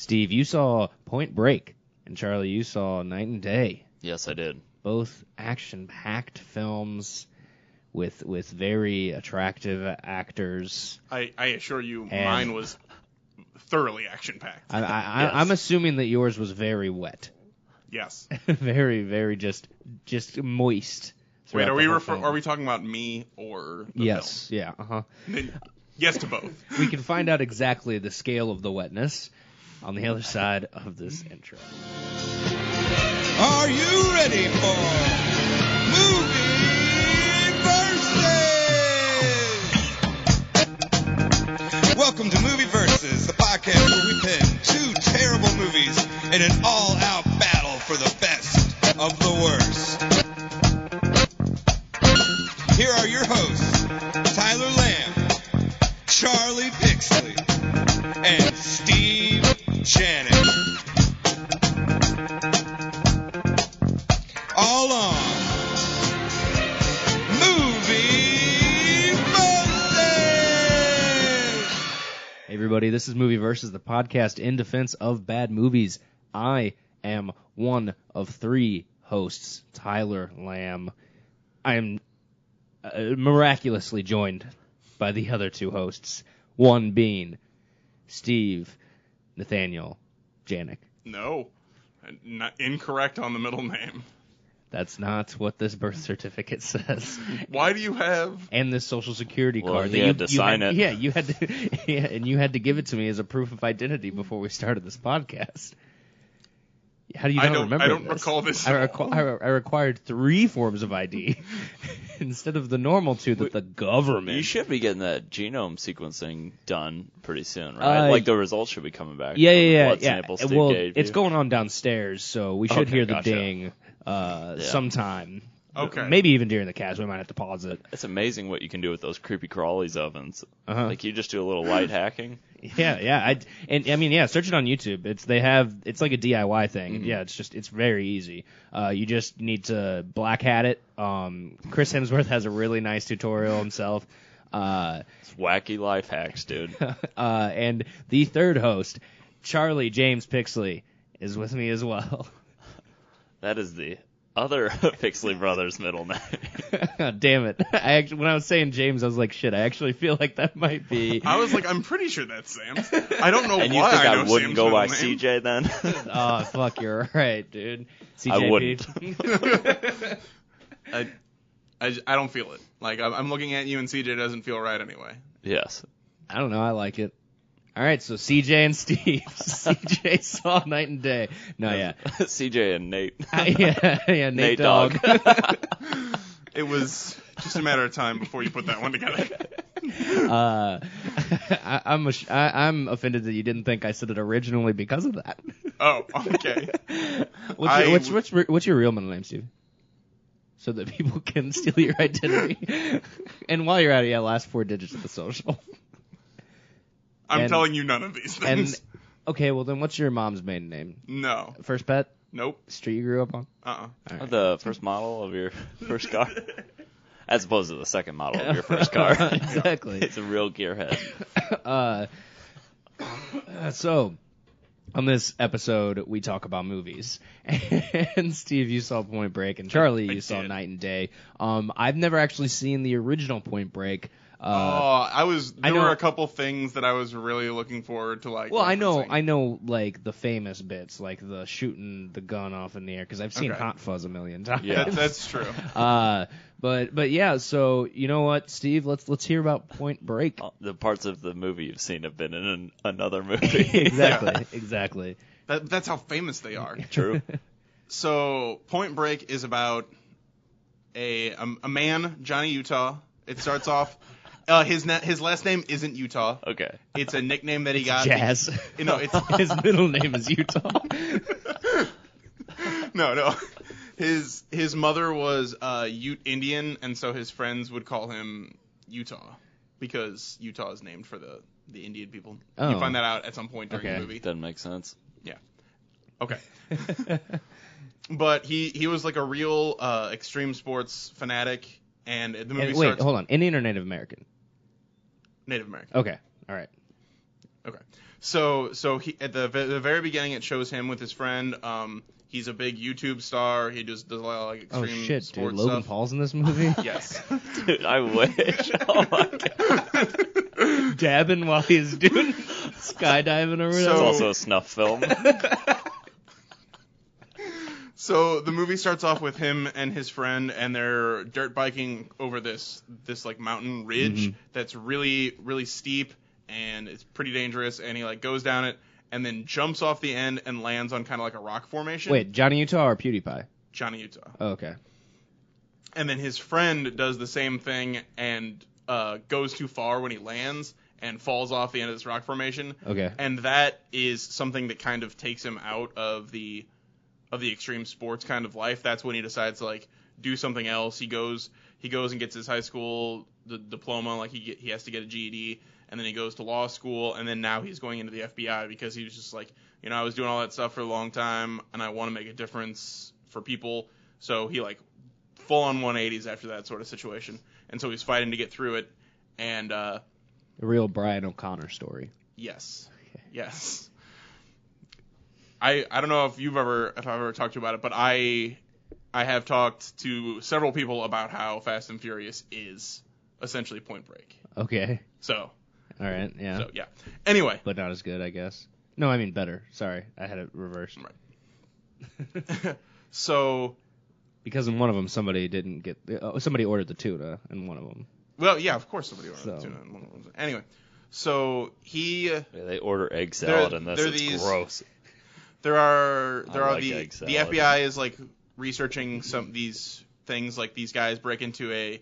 Steve, you saw Point Break, and Charlie, you saw Night and Day. Yes, I did. Both action-packed films with very attractive actors. I assure you, mine was thoroughly action-packed. I'm assuming that yours was very wet. Yes. Very, very just moist. Wait, are we talking about me or the Yes, film? yeah, uh-huh. Yes to both. We can find out exactly the scale of the wetness on the other side of this intro. Are you ready for Movie Versus? Welcome to Movie Versus, the podcast where we pin two terrible movies in an all-out battle for the best of the worst. Here are your hosts, Tyler Lamb, Charlie Pixley, and Steve Janet. All on Movie Versus! Hey everybody, this is Movie Versus, the podcast in defense of bad movies. I am one of three hosts, Tyler Lamb. I am miraculously joined by the other two hosts, one being Steve Nathaniel Janik. No. Incorrect on the middle name. That's not what this birth certificate says. Why do you have... And this social security card. Well, that you had to sign it. Yeah, you had to, yeah, and you had to give it to me as a proof of identity before we started this podcast. How do you not remember I don't this? recall this. I required 3 forms of ID instead of the normal 2 that the government. You should be getting that genome sequencing done pretty soon, right? Like the results should be coming back. Yeah. Blood samples Steve well, gave it's you. going on downstairs, so we should hear the gotcha. ding sometime. Okay. Maybe even during the cast. We might have to pause it. It's amazing what you can do with those creepy crawlies ovens. Uh-huh. Like you just do a little light hacking. Yeah. Search it on YouTube. It's like a DIY thing. Mm-hmm. Yeah, it's very easy. You just need to black hat it. Chris Hemsworth has a really nice tutorial himself. It's wacky life hacks, dude. And the third host, Charlie James Pixley, is with me as well. That is the other Pixley brothers' middle name. Damn it! When I was saying James, I was like, shit. I actually feel like that might be. I was like, I'm pretty sure that's Sam's. I don't know and why you think I know wouldn't Sam's go by middle name. CJ then? Oh fuck, you're right, dude. CJP. I wouldn't. I don't feel it. Like I'm looking at you and CJ doesn't feel right anyway. Yes. I don't know. I like it. All right, so CJ and Steve. CJ saw Night and Day. No, yeah. CJ and Nate. Yeah, Nate Dogg. It was just a matter of time before you put that one together. I'm offended that you didn't think I said it originally because of that. Oh, okay. What's your real middle name, Steve? So that people can steal your identity. And while you're at it, last 4 digits of the social. I'm telling you none of these things. Okay, well then what's your mom's maiden name? No. First pet? Nope. Street you grew up on? Right. The first model of your first car? As opposed to the second model of your first car. Exactly. It's a real gearhead. So, on this episode, we talk about movies. And Steve, you saw Point Break, and Charlie, you saw Night and Day. I've never actually seen the original Point Break. There were a couple things that I was really looking forward to, like. Well, I know, like the famous bits, like the shooting the gun off in the air, because I've seen Hot Fuzz a million times. Yeah, that's true. But yeah, so you know what, Steve? Let's hear about Point Break. The parts of the movie you've seen have been in another movie. Exactly. That's how famous they are. True. So Point Break is about a man, Johnny Utah. It starts off. His last name isn't Utah. Okay. It's a nickname that he got. Jazz. His middle name is Utah. No. His mother was Ute Indian, and so his friends would call him Utah because Utah is named for the Indian people. Oh. You find that out at some point during the movie. Doesn't make sense. Yeah. Okay. But he was like a real extreme sports fanatic, and the movie starts... Wait, hold on. Indian or Native American? Native American. Okay. All right. Okay. So he at the very beginning it shows him with his friend. He's a big YouTube star. He just does a lot of like extreme dude, sports Logan stuff. Paul's in this movie. Yes. Dude, I wish. Oh my god. Dabbing while he's doing skydiving or whatever. It's also a snuff film. So the movie starts off with him and his friend, and they're dirt biking over this like mountain ridge that's really, really steep, and it's pretty dangerous. And he like goes down it, and then jumps off the end and lands on kind of like a rock formation. Wait, Johnny Utah or PewDiePie? Johnny Utah. Oh, okay. And then his friend does the same thing and goes too far when he lands and falls off the end of this rock formation. Okay. And that is something that kind of takes him out of the extreme sports kind of life. That's when he decides to like do something else. He goes and gets his high school diploma, like he has to get a GED, and then he goes to law school, and then now he's going into the FBI because he was just like, I was doing all that stuff for a long time and I want to make a difference for people. So he like full on 180s after that sort of situation. And so he's fighting to get through it. And A real Brian O'Connor story. yes. Okay. Yes. I don't know if I've ever talked to you about it, but I have talked to several people about how Fast and Furious is essentially Point Break. Okay. So All right. Yeah. so yeah. Anyway, But not as good, I guess. No, I mean better. Sorry, I had it reversed. Right. So Because in one of them, somebody didn't get. Somebody ordered the tuna in one of them. well, yeah, of course somebody ordered So. tuna. Anyway, so he Yeah, they order egg salad in this. they're It's these- gross. there are like the egg salad. FBI is like researching some these things, like these guys break into a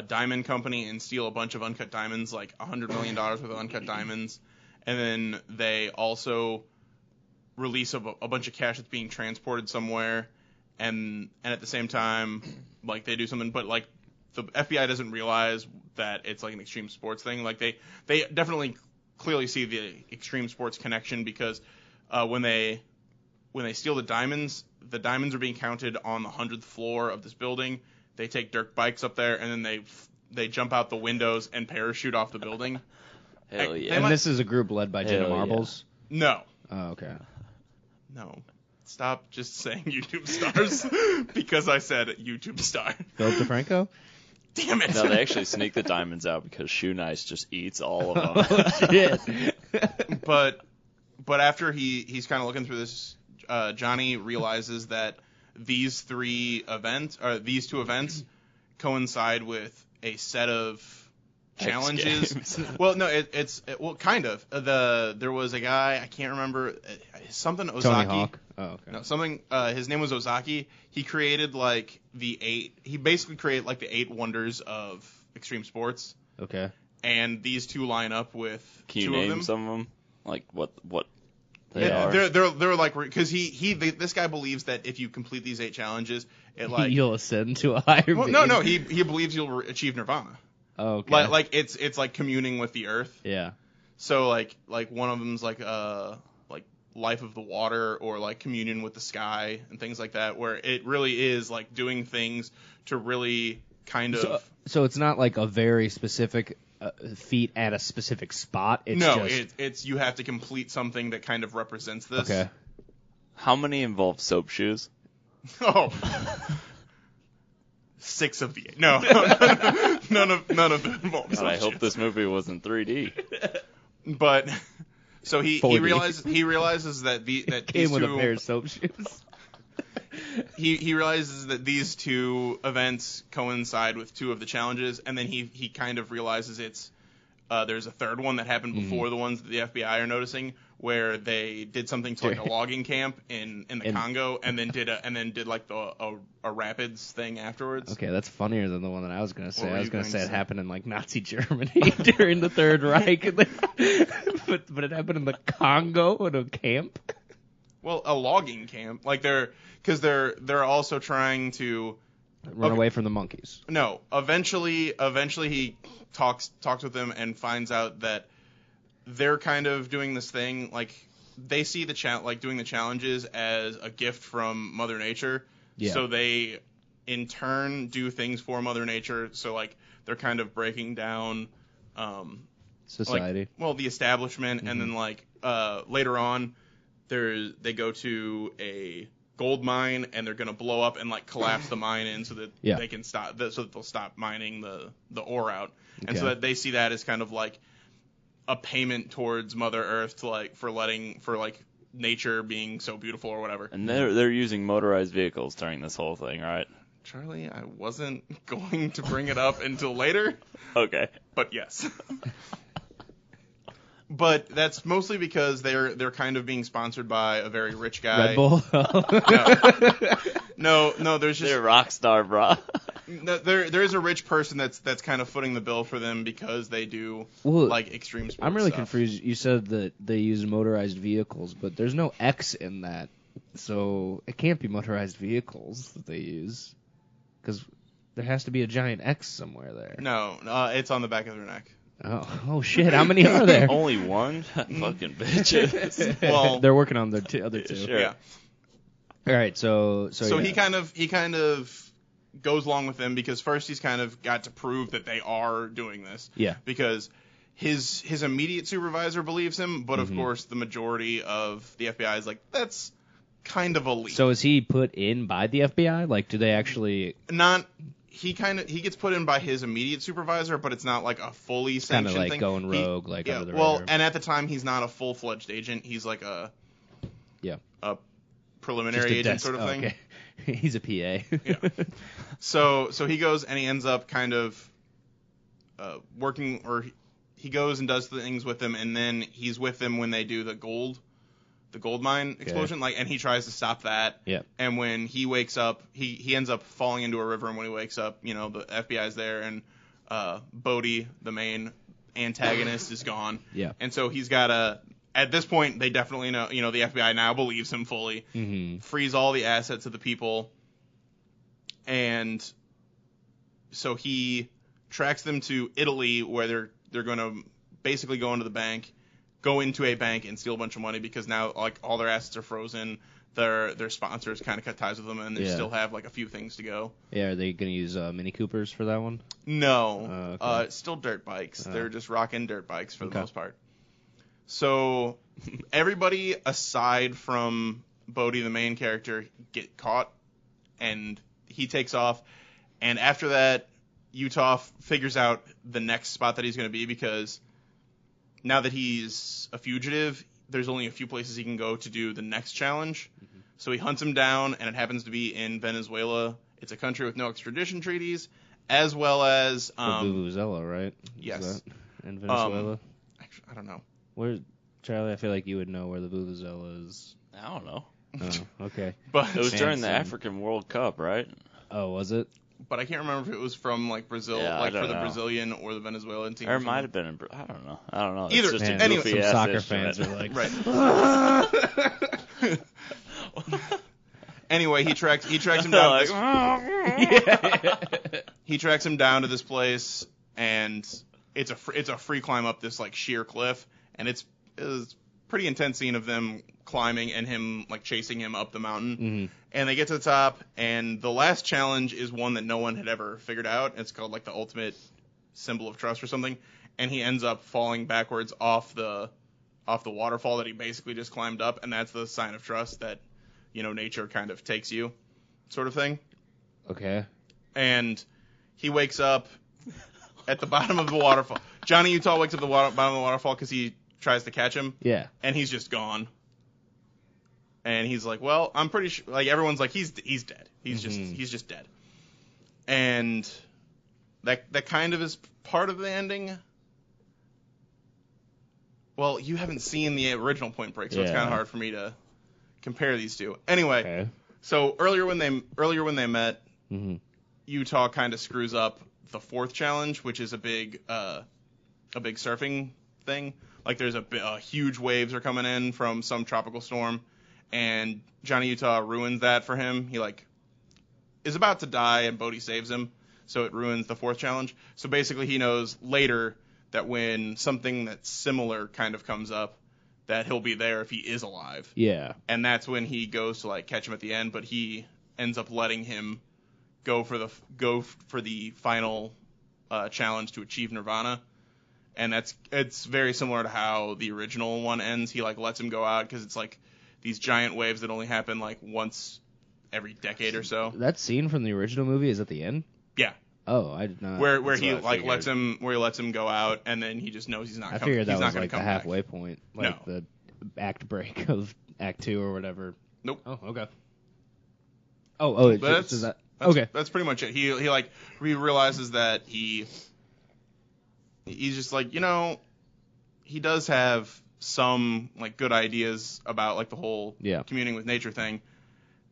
diamond company and steal a bunch of uncut diamonds, like $100 million worth of uncut diamonds, and then they also release a bunch of cash that's being transported somewhere, and at the same time, like they do something, but like the FBI doesn't realize that it's like an extreme sports thing. Like they definitely clearly see the extreme sports connection because when they steal the diamonds are being counted on the 100th floor of this building. They take dirt bikes up there, and then they jump out the windows and parachute off the building. Hell They yeah. And might- this is a group led by Jenna Hell yeah. Marbles. No. Oh, okay. No. Stop just saying YouTube stars because I said YouTube star. Philip DeFranco? Damn it. No, they actually sneak the diamonds out because Shoe Nice just eats all of them. Oh, shit. But after he's kind of looking through this, Johnny realizes that these two events coincide with a set of challenges. Games. Well, no, it's kind of. There was a guy, I can't remember, something Ozaki. Tony Hawk? Oh, okay. No, something. His name was Ozaki. He created he basically created like the 8 wonders of extreme sports, Okay. and these two line up with Can you two of name them. some of them? Like what they Yeah, are? they're like, because this guy believes that if you complete these 8 challenges, it like You'll ascend to a higher well, being. no, he believes you'll achieve nirvana. Oh, okay. Like it's like communing with the earth. Yeah. So like one of them's like life of the water, or like communion with the sky and things like that, where it really is like doing things to really kind of. So it's not like a very specific feat at a specific spot. It's no, just... it's you have to complete something that kind of represents this. Okay. How many involve soap shoes? Oh. 6 of the 8. No, none of them involve God, I hope shit. this movie wasn't 3D. But so he 4D. realizes that that Came these with two a pair of soap shoes. he realizes that these 2 events coincide with 2 of the challenges, and then he kind of realizes there's a third one that happened before the ones that the FBI are noticing, where they did something to like a logging camp in the Congo, and then did like a rapids thing afterwards. Okay, that's funnier than the one that I was gonna say. What were I was you gonna going say to it say? happened in like Nazi Germany during the Third Reich, but it happened in the Congo in a camp. Well, a logging camp, like they're also trying to Run away from the monkeys. No, eventually he talks with them and finds out that they're kind of doing this thing, like they see doing the challenges as a gift from Mother Nature. Yeah. So they in turn do things for Mother Nature. So like they're kind of breaking down Society. the establishment, and then like later on, they go to a gold mine and they're gonna blow up and like collapse the mine in so that they can stop, so that they'll stop mining the ore out, and so that they see that as kind of like a payment towards Mother Earth to for nature being so beautiful or whatever. And they're using motorized vehicles during this whole thing, right? Charlie, I wasn't going to bring it up until later. Okay. But yes. But that's mostly because they're kind of being sponsored by a very rich guy. Red Bull? No, there's just... They're rock star, bro. There is a rich person that's kind of footing the bill for them because they do extreme sports. I'm really stuff. confused. You said that they use motorized vehicles, but there's no X in that, so it can't be motorized vehicles that they use, because there has to be a giant X somewhere there. No, it's on the back of their neck. Oh shit! How many are there? Only one? Fucking bitches. Well, they're working on their other two. Sure. Yeah. All right, so he kind of goes along with them because first he's kind of got to prove that they are doing this. Yeah. Because his immediate supervisor believes him, but of course the majority of the FBI is like, that's kind of a leak. So is he put in by the FBI? Like, do they actually? Not. He gets put in by his immediate supervisor, but it's not like a fully sanctioned kind of like thing. Going rogue, under the well, radar. and at the time he's not a full-fledged agent. He's like a preliminary agent sort of thing. Okay. He's a PA. Yeah. So he goes and he ends up kind of working, or he goes and does things with them, and then he's with them when they do the gold mine explosion, and he tries to stop that. Yeah. And when he wakes up, he ends up falling into a river, and when he wakes up, the FBI's there, and Bodhi, the main antagonist, is gone. Yeah. And so he's got to, at this point, they definitely know, the FBI now believes him fully, freeze all the assets of the people, and so he tracks them to Italy, where they're going to basically go into a bank and steal a bunch of money, because now all their assets are frozen. Their sponsors kind of cut ties with them, and they still have a few things to go. Yeah, are they going to use Mini Coopers for that one? No, okay. Still dirt bikes. They're just rocking dirt bikes for the most part. So everybody aside from Bodhi, the main character, get caught, and he takes off. And after that, Utah figures out the next spot that he's going to be, because now that he's a fugitive, there's only a few places he can go to do the next challenge. So he hunts him down, and it happens to be in Venezuela. It's a country with no extradition treaties, as well as Vuvuzela, right? Yes. Is that in Venezuela? Actually, I don't know. Where, Charlie? I feel like you would know where the Vuvuzela is. I don't know. Oh, okay. But It was during the African World Cup, right? Oh, was it? But I can't remember if it was from Brazil, for the Brazilian or the Venezuelan team. Or it might have been in I don't know. Either. It's just Man, a anyway, goofy some soccer instrument. fans are like, Right. Anyway, he tracks him down. He tracks him down to this place, and it's a free climb up this sheer cliff, and it's pretty intense scene of them climbing and him chasing him up the mountain. And they get to the top, and the last challenge is one that no one had ever figured out. It's called the ultimate symbol of trust or something, and he ends up falling backwards off the waterfall that he basically just climbed up, and that's the sign of trust that nature kind of takes you, sort of thing. okay. And he wakes up at the bottom of the waterfall. Johnny Utah wakes up at the bottom of the waterfall because he tries to catch him. Yeah. And he's just gone. And he's like, well, I'm pretty sure, everyone's like, he's dead. He's just dead. And that kind of is part of the ending. Well, you haven't seen the original Point Break, so it's kind of hard for me to compare these two. Anyway, so earlier when they met, Utah kind of screws up the fourth challenge, which is a big surfing thing. There's a huge waves are coming in from some tropical storm, and Johnny Utah ruins that for him. He is about to die, and Bodhi saves him, so it ruins the fourth challenge. So basically, he knows later that when something that's similar kind of comes up, that he'll be there if he is alive. Yeah. And that's when he goes to catch him at the end, but he ends up letting him go for the final challenge to achieve Nirvana. and it's very similar to how the original one ends. He like lets him go out because it's like these giant waves that only happen like once every decade or so. That scene from the original movie is at the end? Yeah. Oh, I did not. Where he like lets him go out, and then he just knows he's not. I figured that was like the come halfway point, like the act break of Act 2 or whatever. Nope. Oh, okay. Oh, that's pretty much it. He realizes that he's just like, he does have some like good ideas about like the whole communing with nature thing,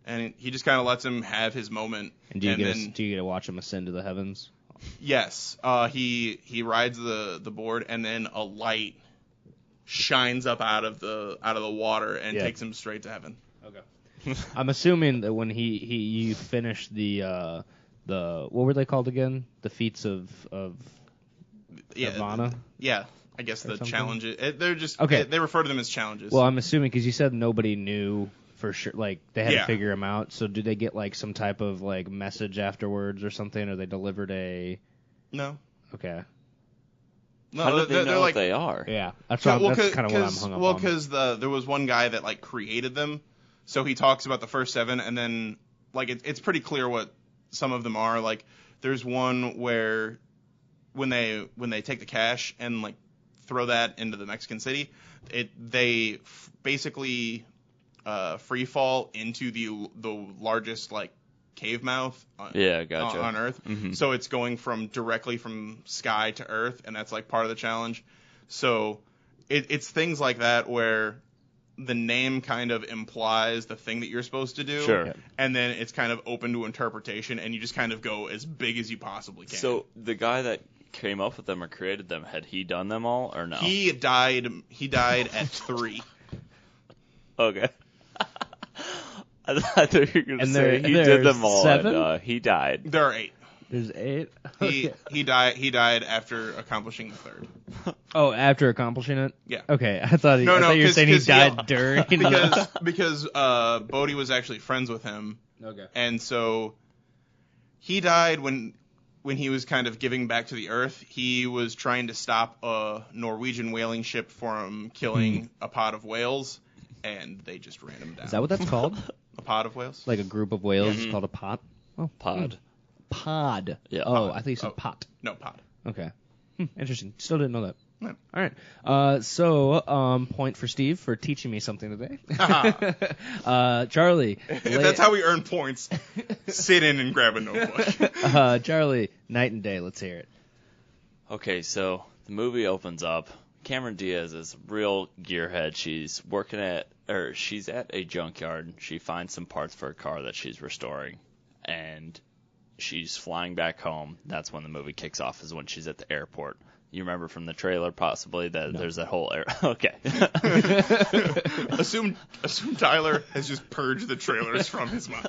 and he just kind of lets him have his moment. And do you get to watch him ascend to the heavens? Yes. He rides the board, and then a light shines up out of the water and takes him straight to heaven. Okay. I'm assuming that when you finish the what were they called again? The feats of Nirvana? Yeah. I guess the challenges. They're just they refer to them as challenges. Well, I'm assuming because you said nobody knew for sure, like they had to figure them out. So did they get like some type of like message afterwards or something, or they delivered a? No. Okay. No, how do they know like, what they are? Yeah, that's kind of what I'm hung up on. Well, because there was one guy that like created them, so he talks about the first 7, and then like it's pretty clear what some of them are. Like there's one where when they take the cash and like throw that into the Mexican city, they basically free fall into the largest like cave mouth on Earth. Mm-hmm. So it's going directly from sky to Earth, and that's like part of the challenge. So it's things like that where the name kind of implies the thing that you're supposed to do. Sure. And then it's kind of open to interpretation, and you just kind of go as big as you possibly can. So the guy that came up with them or created them, had he done them all or no? He died at 3. Okay. I thought you were going to say he did them all 7? and he died. There are 8. There's 8. Okay. He died after accomplishing the 3rd. Oh, after accomplishing it? Yeah. Okay, I thought you were saying he died during. Because Bodhi was actually friends with him. Okay. And so he died when he was kind of giving back to the Earth. He was trying to stop a Norwegian whaling ship from killing a pod of whales, and they just ran him down. Is that what that's called? A pod of whales? Like a group of whales is called a pot? Oh, Pod. Pod. Yeah. Oh, Pod. I think you said pot. No, pod. Okay. Interesting. Still didn't know that. No. All right. So, point for Steve for teaching me something today. Charlie. If that's how we earn points, sit in and grab a notebook. Charlie, night and day. Let's hear it. Okay, so the movie opens up. Cameron Diaz is a real gearhead. She's at a junkyard. She finds some parts for a car that she's restoring, and she's flying back home. That's when the movie kicks off, is when she's at the airport. You remember from the trailer possibly that there's that whole okay. Assume Tyler has just purged the trailers from his mind.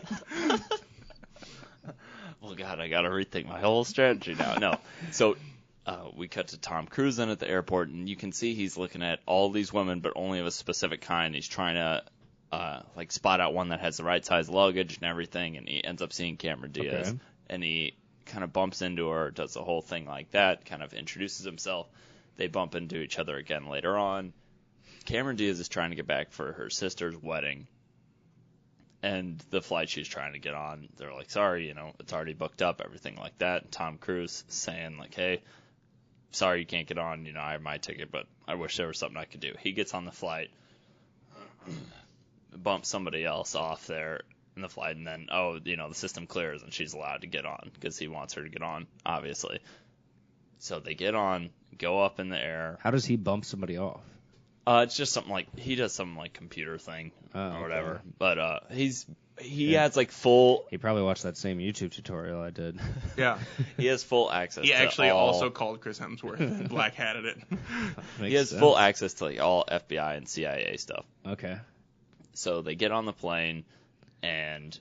Well, God, I got to rethink my whole strategy now. No. So we cut to Tom Cruise in at the airport, and you can see he's looking at all these women, but only of a specific kind. He's trying to spot out one that has the right size luggage and everything, and he ends up seeing Cameron Diaz. Okay. And he kind of bumps into her, does the whole thing like that, kind of introduces himself. They bump into each other again later on. Cameron Diaz is trying to get back for her sister's wedding, and the flight she's trying to get on, they're like, sorry, it's already booked up, everything like that. And Tom Cruise saying, like, hey, sorry you can't get on, I have my ticket, but I wish there was something I could do. He gets on the flight, bumps somebody else off there in the flight, and then, the system clears and she's allowed to get on because he wants her to get on, obviously. So they get on, go up in the air. How does he bump somebody off? It's just something like, he does some like computer thing or whatever. Okay. But he has like full. He probably watched that same YouTube tutorial I did. Yeah. He has full access. He to actually all, also called Chris Hemsworth and black hatted it. He has full access to like all FBI and CIA stuff. Okay. So they get on the plane, and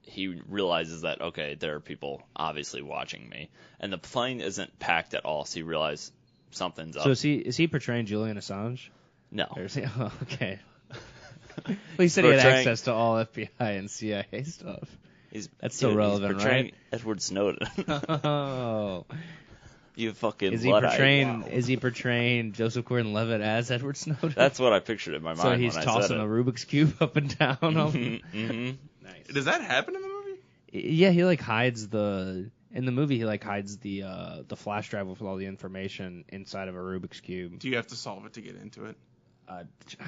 he realizes that, okay, there are people obviously watching me, and the plane isn't packed at all. So he realizes something's up. So is he portraying Julian Assange? No. Or is he, okay. Well, he said he had access to all FBI and CIA stuff. That's still relevant, he's portraying right? Edward Snowden. Oh. You fucking Is he Luddite. portraying? Wow. Is he portraying Joseph Gordon-Levitt as Edward Snowden? That's what I pictured in my mind. so he's when tossing I a said Rubik's cube up and down. Mm-hmm. Nice. Does that happen in the movie? Yeah, he like hides the in the movie. He like hides the flash drive with all the information inside of a Rubik's cube. Do you have to solve it to get into it? I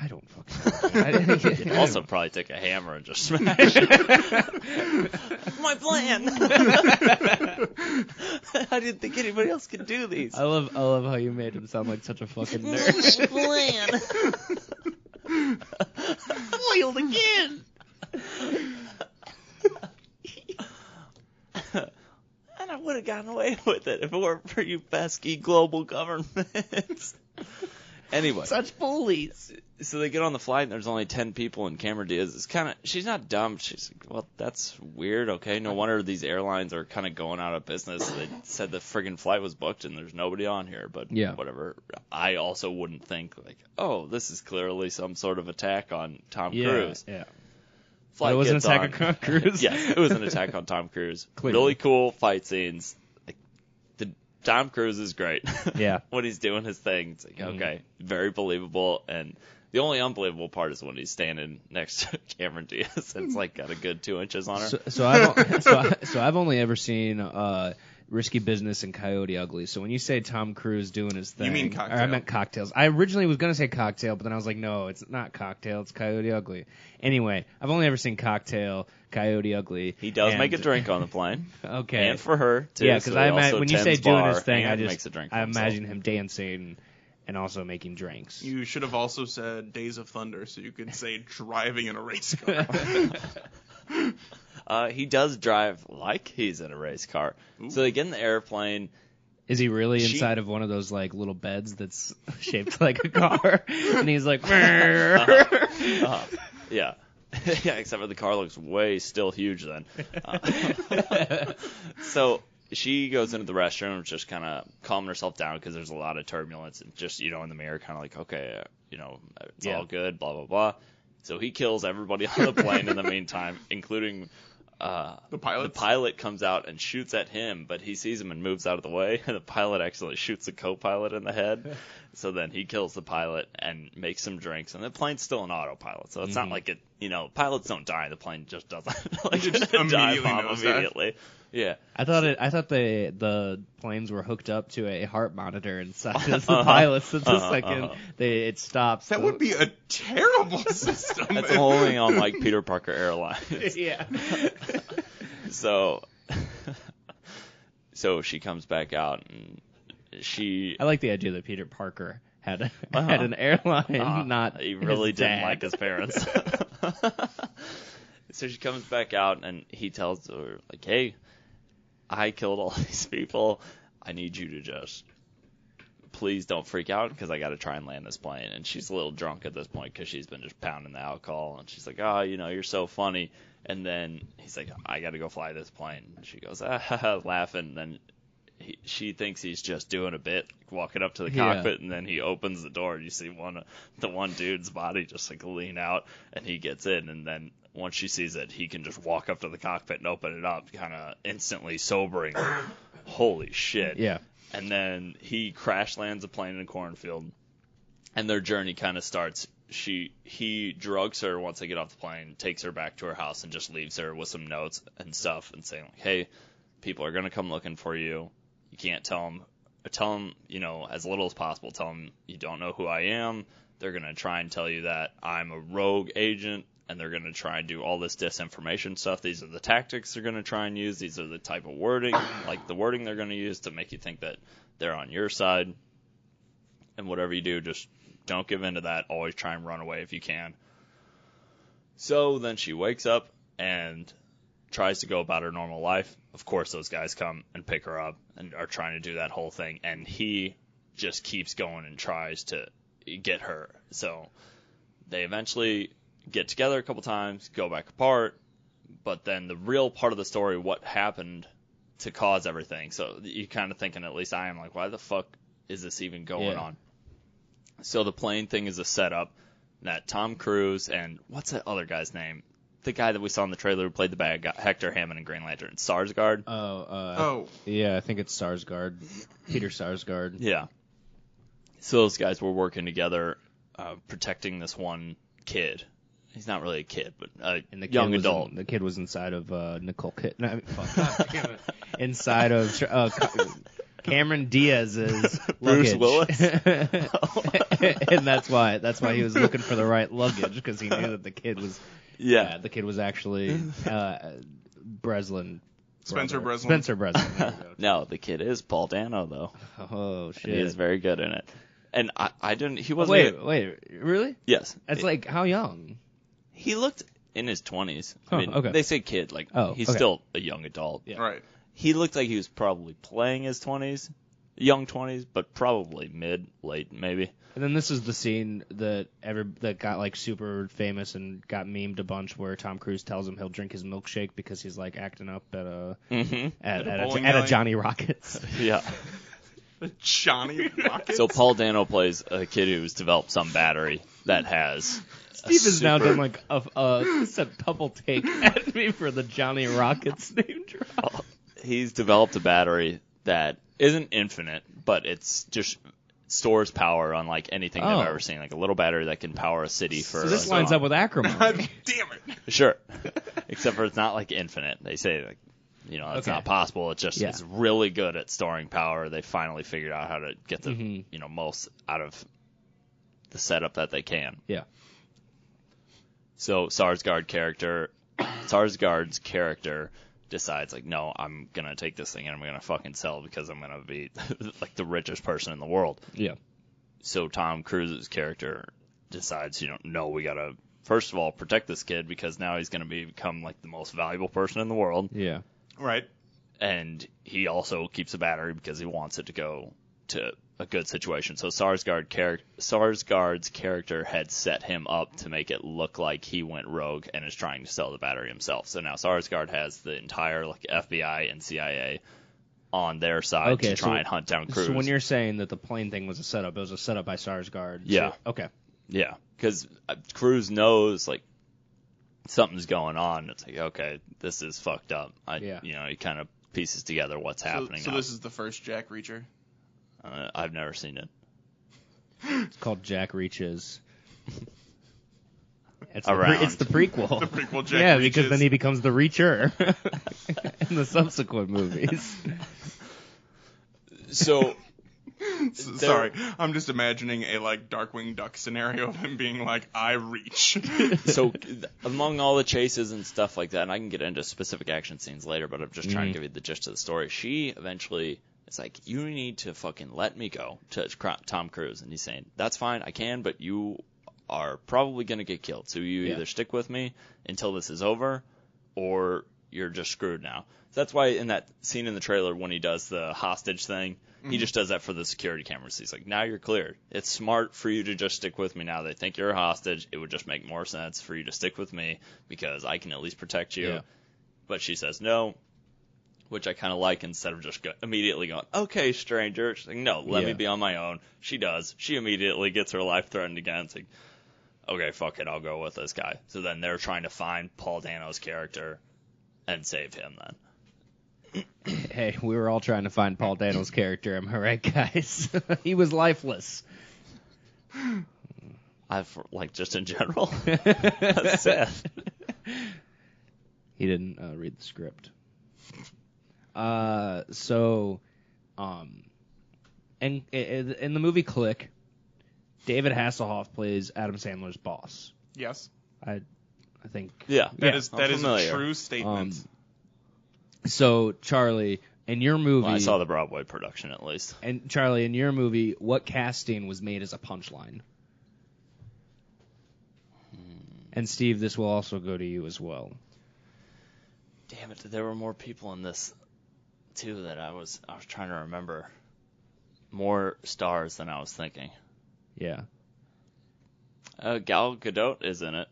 don't fucking know. You'd also probably take a hammer and just smash it. My plan. I didn't think anybody else could do these. I love how you made him sound like such a fucking nerd. Plan. Foiled again. And I would have gotten away with it if it weren't for you pesky global governments. Anyway. Such bullies. So they get on the flight and there's only 10 people and Cameron Diaz is she's not dumb. She's like, well, that's weird. Okay. No wonder these airlines are kind of going out of business. They said the friggin' flight was booked and there's nobody on here, but yeah. Whatever. I also wouldn't think like, oh, this is clearly some sort of attack on Tom Cruise. Yeah. Flight It was an gets attack on. on Tom Cruise. Yes, it was an attack on Tom Cruise. Clearly. Really cool fight scenes. Like, Tom Cruise is great. Yeah. When he's doing his thing, it's like, okay, very believable. And the only unbelievable part is when he's standing next to Cameron Diaz and it's like got a good 2 inches on her. So I've only ever seen Risky Business and Coyote Ugly. So when you say Tom Cruise doing his thing, You mean Cocktail. Or I meant Cocktails. I originally was gonna say Cocktail, but then I was like, no, it's not Cocktail. It's Coyote Ugly. Anyway, I've only ever seen Cocktail, Coyote Ugly. He does and- make a drink on the plane. Okay. And for her, too. Yeah, because so he also when you say tends doing bar his thing, and makes a drink for I himself. imagine him dancing and also making drinks. You should have also said Days of Thunder, so you could say driving in a race car. He does drive like he's in a race car. Ooh. So they get in the airplane. Is he really inside of one of those like little beds that's shaped like a car? And he's like, Yeah. Yeah, except for the car looks way still huge then. So she goes into the restroom, just kind of calming herself down because there's a lot of turbulence. And just, in the mirror, kind of like, okay, it's all good, blah, blah, blah. So he kills everybody on the plane in the meantime, including The pilot? The pilot comes out and shoots at him, but he sees him and moves out of the way, and the pilot actually shoots the co-pilot in the head. So then he kills the pilot and makes some drinks, and the plane's still an autopilot, so it's not like it, pilots don't die, the plane just doesn't like just dive immediately bomb knows that. immediately. Yeah. I thought the planes were hooked up to a heart monitor inside of the pilots. So the second it stops. That would be a terrible system. That's only on like Peter Parker Airlines. Yeah. So she comes back out and she. I like the idea that Peter Parker had an airline, not he really his didn't dad. like his parents. So she comes back out and he tells her like, "Hey, I killed all these people. I need you to just please don't freak out because I got to try and land this plane." And she's a little drunk at this point because she's been just pounding the alcohol. And she's like, "Oh, you're so funny." And then he's like, "I got to go fly this plane." And she goes, laughing. And then she thinks he's just doing a bit, walking up to the cockpit, and then he opens the door. And you see the one dude's body just like lean out, and he gets in. And then once she sees it, he can just walk up to the cockpit and open it up, kind of instantly sobering. Holy shit. Yeah. And then he crash lands a plane in a cornfield, and their journey kind of starts. He drugs her once they get off the plane, takes her back to her house, and just leaves her with some notes and stuff, and saying like, "Hey, people are gonna come looking for you. You can't tell them, as little as possible. Tell them you don't know who I am. They're gonna try and tell you that I'm a rogue agent." And they're going to try and do all this disinformation stuff. These are the tactics they're going to try and use. These are the type of wording, like the wording they're going to use to make you think that they're on your side. And whatever you do, just don't give in to that. Always try and run away if you can. So then she wakes up and tries to go about her normal life. Of course, those guys come and pick her up and are trying to do that whole thing. And he just keeps going and tries to get her. So they eventually get together a couple times, go back apart, but then the real part of the story, what happened to cause everything. So you kind of thinking, at least I am, like, why the fuck is this even going on? So the plane thing is a setup that Tom Cruise and what's that other guy's name? the guy that we saw in the trailer who played the bad guy, Hector Hammond in Green Lantern, Sarsgaard. Yeah, I think it's Sarsgaard. Peter Sarsgaard. Yeah. So those guys were working together, protecting this one kid. He's not really a kid, but a young adult. The kid was inside of Nicole Kidman. No, fuck, damn it. Inside of Cameron Diaz's Bruce luggage. Willis. And that's why he was looking for the right luggage, because he knew that the kid was the kid was actually Breslin. Spencer Breslin. Spencer Breslin. There we go. No, the kid is Paul Dano though. Oh shit. He is very good in it. And I didn't. He wasn't. Wait, really? Yes. That's like how young? He looked in his 20s. Oh, I mean, okay. they say kid, like he's still a young adult. Yeah. Right. He looked like he was probably playing his 20s, young 20s, but probably mid, late, maybe. And then this is the scene that got like super famous and got memed a bunch, where Tom Cruise tells him he'll drink his milkshake because he's like acting up at a Johnny Rockets. Yeah. Johnny Rockets. So Paul Dano plays a kid who's developed some battery that has. Steve has now done like a double take at me for the Johnny Rockets name drop. He's developed a battery that isn't infinite, but it's just stores power unlike anything I've ever seen. Like a little battery that can power a city for. So this lines up with acrimony. Damn it. Sure. Except for it's not like infinite. They say like, that's not possible. It's just it's really good at storing power. They finally figured out how to get the most out of the setup that they can. Yeah. So Sarsgaard's character decides like, no, I'm gonna take this thing and I'm gonna fucking sell it because I'm gonna be like the richest person in the world. Yeah. So Tom Cruise's character decides, no, we gotta first of all protect this kid because now he's gonna become like the most valuable person in the world. Yeah. Right. And he also keeps a battery because he wants it to go to a good situation. So Sarsgaard's character had set him up to make it look like he went rogue and is trying to sell the battery himself. So now Sarsgaard has the entire FBI and CIA on their side to try and hunt down Cruise. So when you're saying that the plane thing was a setup, it was a setup by Sarsgaard. Yeah. So, okay. Yeah, because Cruise knows like something's going on. It's like, okay, this is fucked up. He kind of pieces together what's happening. So this is the first Jack Reacher? I've never seen it. It's called Jack Reaches. It's Around. the prequel. The prequel Jack Yeah, Reaches. because then he becomes the Reacher in the subsequent movies. So, sorry, I'm just imagining a like Darkwing Duck scenario of him being like, I reach. So among all the chases and stuff like that, and I can get into specific action scenes later, but I'm just trying to give you the gist of the story. She eventually is like, you need to fucking let me go to Tom Cruise. And he's saying, that's fine, I can, but you are probably going to get killed. So you either stick with me until this is over, or you're just screwed now. So that's why in that scene in the trailer when he does the hostage thing, he just does that for the security cameras. He's like, now you're cleared. It's smart for you to just stick with me now. They think you're a hostage. It would just make more sense for you to stick with me because I can at least protect you. Yeah. But she says no, which I kind of like instead of just immediately going, okay, stranger. She's like, no, let me be on my own. She does. She immediately gets her life threatened again. It's like, okay, fuck it, I'll go with this guy. So then they're trying to find Paul Dano's character and save him then. Hey, we were all trying to find Paul Dano's character, am I right, guys? He was lifeless. Just in general. That's sad. He didn't read the script. And in the movie Click, David Hasselhoff plays Adam Sandler's boss. Yes. I think. Yeah. That is familiar. a true statement. So, Charlie, in your movie... Well, I saw the Broadway production, at least. And, Charlie, in your movie, what casting was made as a punchline? And, Steve, this will also go to you as well. Damn it, there were more people in this, too, that I was trying to remember. More stars than I was thinking. Yeah. Gal Gadot is in it.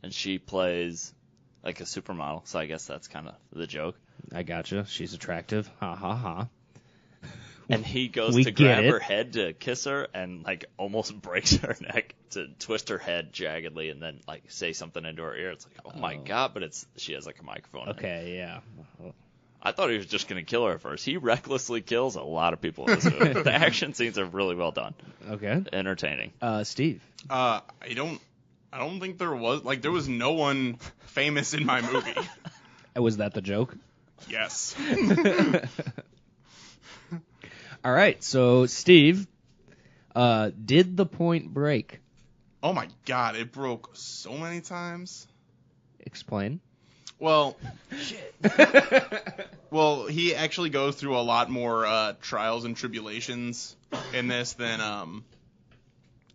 And she plays... like a supermodel, so I guess that's kind of the joke. I gotcha. She's attractive. Ha ha ha. And he goes to grab her head to kiss her and like almost breaks her neck. to twist her head jaggedly and then like say something into her ear. It's like, oh my god! But she has like a microphone. Okay, yeah. I thought he was just going to kill her at first. He recklessly kills a lot of people in this movie. The action scenes are really well done. Okay. Entertaining. Steve. I don't think there was no one famous in my movie. Was that the joke? Yes. All right, so Steve, did the point break? Oh my god, it broke so many times. Explain. Well, well, he actually goes through a lot more trials and tribulations in this than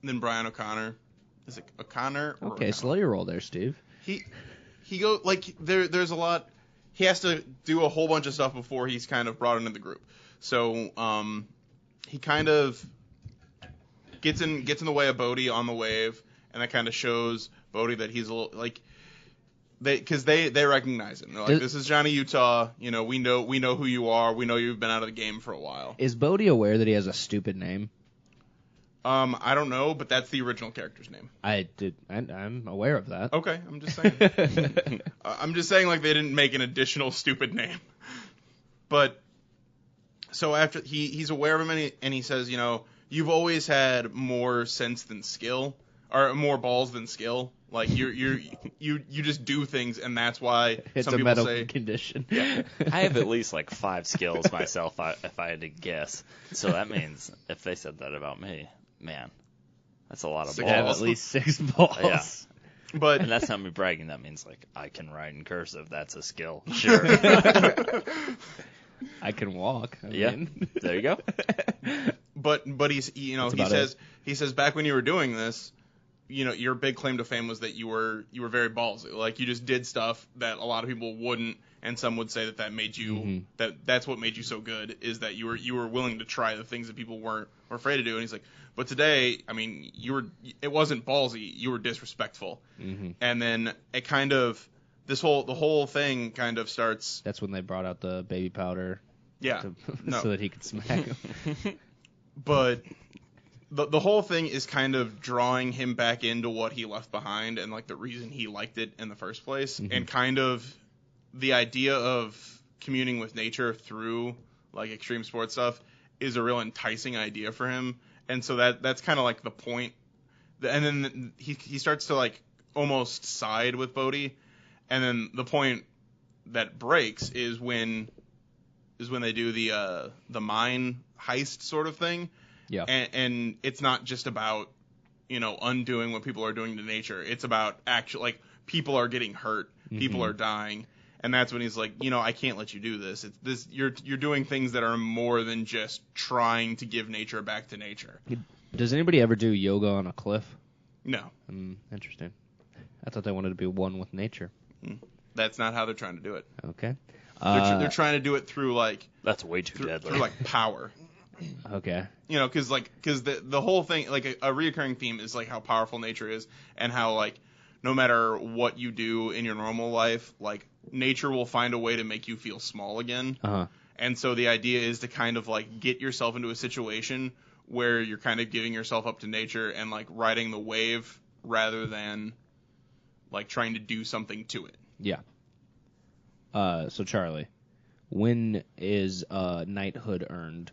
Brian O'Connor. Is it O'Connor? Or Okay, O'Connor? slow your roll there, Steve. He go like there's a lot. He has to do a whole bunch of stuff before he's kind of brought into the group. So he kind of gets in the way of Bodhi on the wave, and that kind of shows Bodhi that he's a little like. Because they recognize him. They're like, this is Johnny Utah. You know, we know who you are. We know you've been out of the game for a while. Is Bodhi aware that he has a stupid name? I don't know, but that's the original character's name. I'm aware of that. Okay, I'm just saying. I'm just saying, like, they didn't make an additional stupid name. But so after he's aware of him, and he says, you know, you've always had more sense than skill, or more balls than skill. Like you just do things, and that's why It's some a people medical say. condition. Yeah. I have at least like 5 skills myself if I had to guess. So that means if they said that about me, man, that's a lot of Six I have balls. at least 6 balls. Yeah. But And that's not me bragging. That means like I can write in cursive. That's a skill. Sure. I can walk. Yeah. There you go. but he's he says back when you were doing this, you know, your big claim to fame was that you were very ballsy. Like you just did stuff that a lot of people wouldn't, and some would say that made you that's what made you so good, is that you were willing to try the things that people were afraid to do. And he's like, but today, I mean, it wasn't ballsy, you were disrespectful. And then it kind of the whole thing kind of starts. That's when they brought out the baby powder. Yeah. So that he could smack him. But the whole thing is kind of drawing him back into what he left behind and like the reason he liked it in the first place, and kind of the idea of communing with nature through like extreme sports stuff is a real enticing idea for him, and so that's kind of like the point. And then he starts to like almost side with Bodhi, and then the point that breaks is when they do the mine heist sort of thing. Yeah. And it's not just about, you know, undoing what people are doing to nature. It's about actually, like, people are getting hurt, people are dying, and that's when he's like, you know, I can't let you do this. It's this you're doing things that are more than just trying to give nature back to nature. Does anybody ever do yoga on a cliff? No, Interesting. I thought they wanted to be one with nature. that's not how they're trying to do it. Okay. They're trying to do it through like That's way too deadly. through like power. Okay. You know, because the whole thing, like a reoccurring theme is like how powerful nature is, and how like no matter what you do in your normal life, like nature will find a way to make you feel small again. And so the idea is to kind of like get yourself into a situation where you're kind of giving yourself up to nature and like riding the wave rather than like trying to do something to it. Yeah. So Charlie, when is knighthood earned?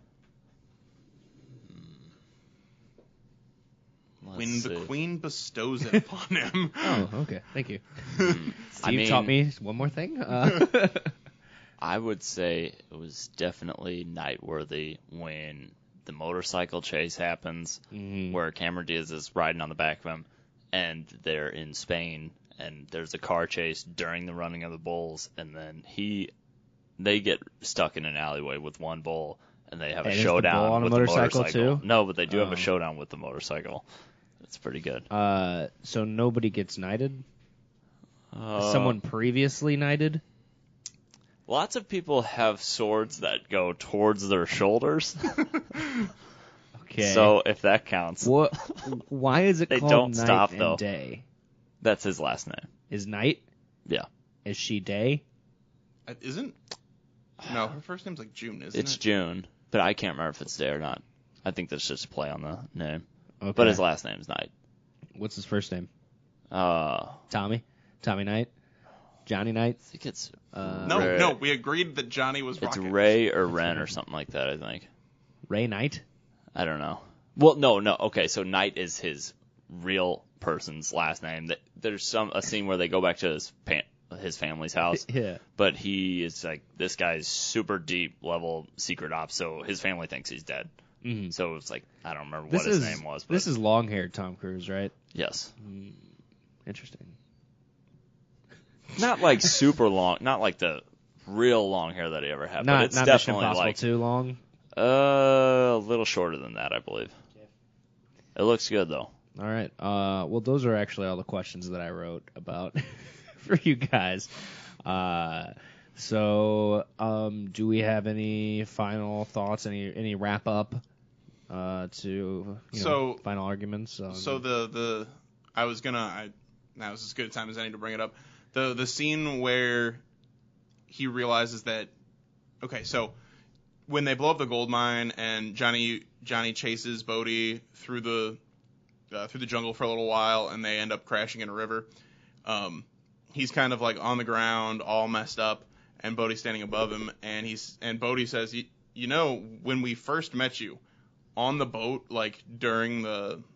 When the queen bestows it upon him. Oh, okay. Thank you. I mean, taught me one more thing. I would say it was definitely night-worthy when the motorcycle chase happens, where Cameron Diaz is riding on the back of him, and they're in Spain, and there's a car chase during the running of the bulls, and then they get stuck in an alleyway with one bull, and they have a showdown with the motorcycle too? No, but they do have a showdown with the motorcycle. It's pretty good. So nobody gets knighted? Someone previously knighted? Lots of people have swords that go towards their shoulders. Okay. So if that counts. What? Why is it They called don't Night stop, and though. Day? That's his last name. Is Night? Yeah. Is she Day? Isn't? No, her first name's like June, isn't It's it? June, but I can't remember if it's day or not. I think that's just a play on the name. Okay. But his last name's Knight. What's his first name? I Tommy Knight? Johnny Knight? think it's No, we agreed that Johnny was it's Rocket. Ray or Ren or something like that, I think. Ray Knight? I don't know. Well, no. Okay, so Knight is his real person's last name. There's a scene where they go back to his family's house. Yeah. But he is like, this guy's super deep level secret ops, so his family thinks he's dead. Mm-hmm. So it's like, I don't remember what his name was. But This is long-haired Tom Cruise, right? yes. Interesting. Not like super long, not like the real long hair that he ever had, but Not it's Mission definitely Impossible like too long? a little shorter than that, I believe. It looks good though. All right. Well, those are actually all the questions that I wrote about for you guys. So, do we have any final thoughts? Any wrap up to final arguments? So I was gonna. Now is as good a time as any to bring it up. The scene where he realizes that. Okay, so when they blow up the gold mine and Johnny chases Bodhi through the jungle for a little while and they end up crashing in a river. He's kind of like on the ground, all messed up, and Bodhi's standing above him, and Bodhi says, you know, when we first met you on the boat, like when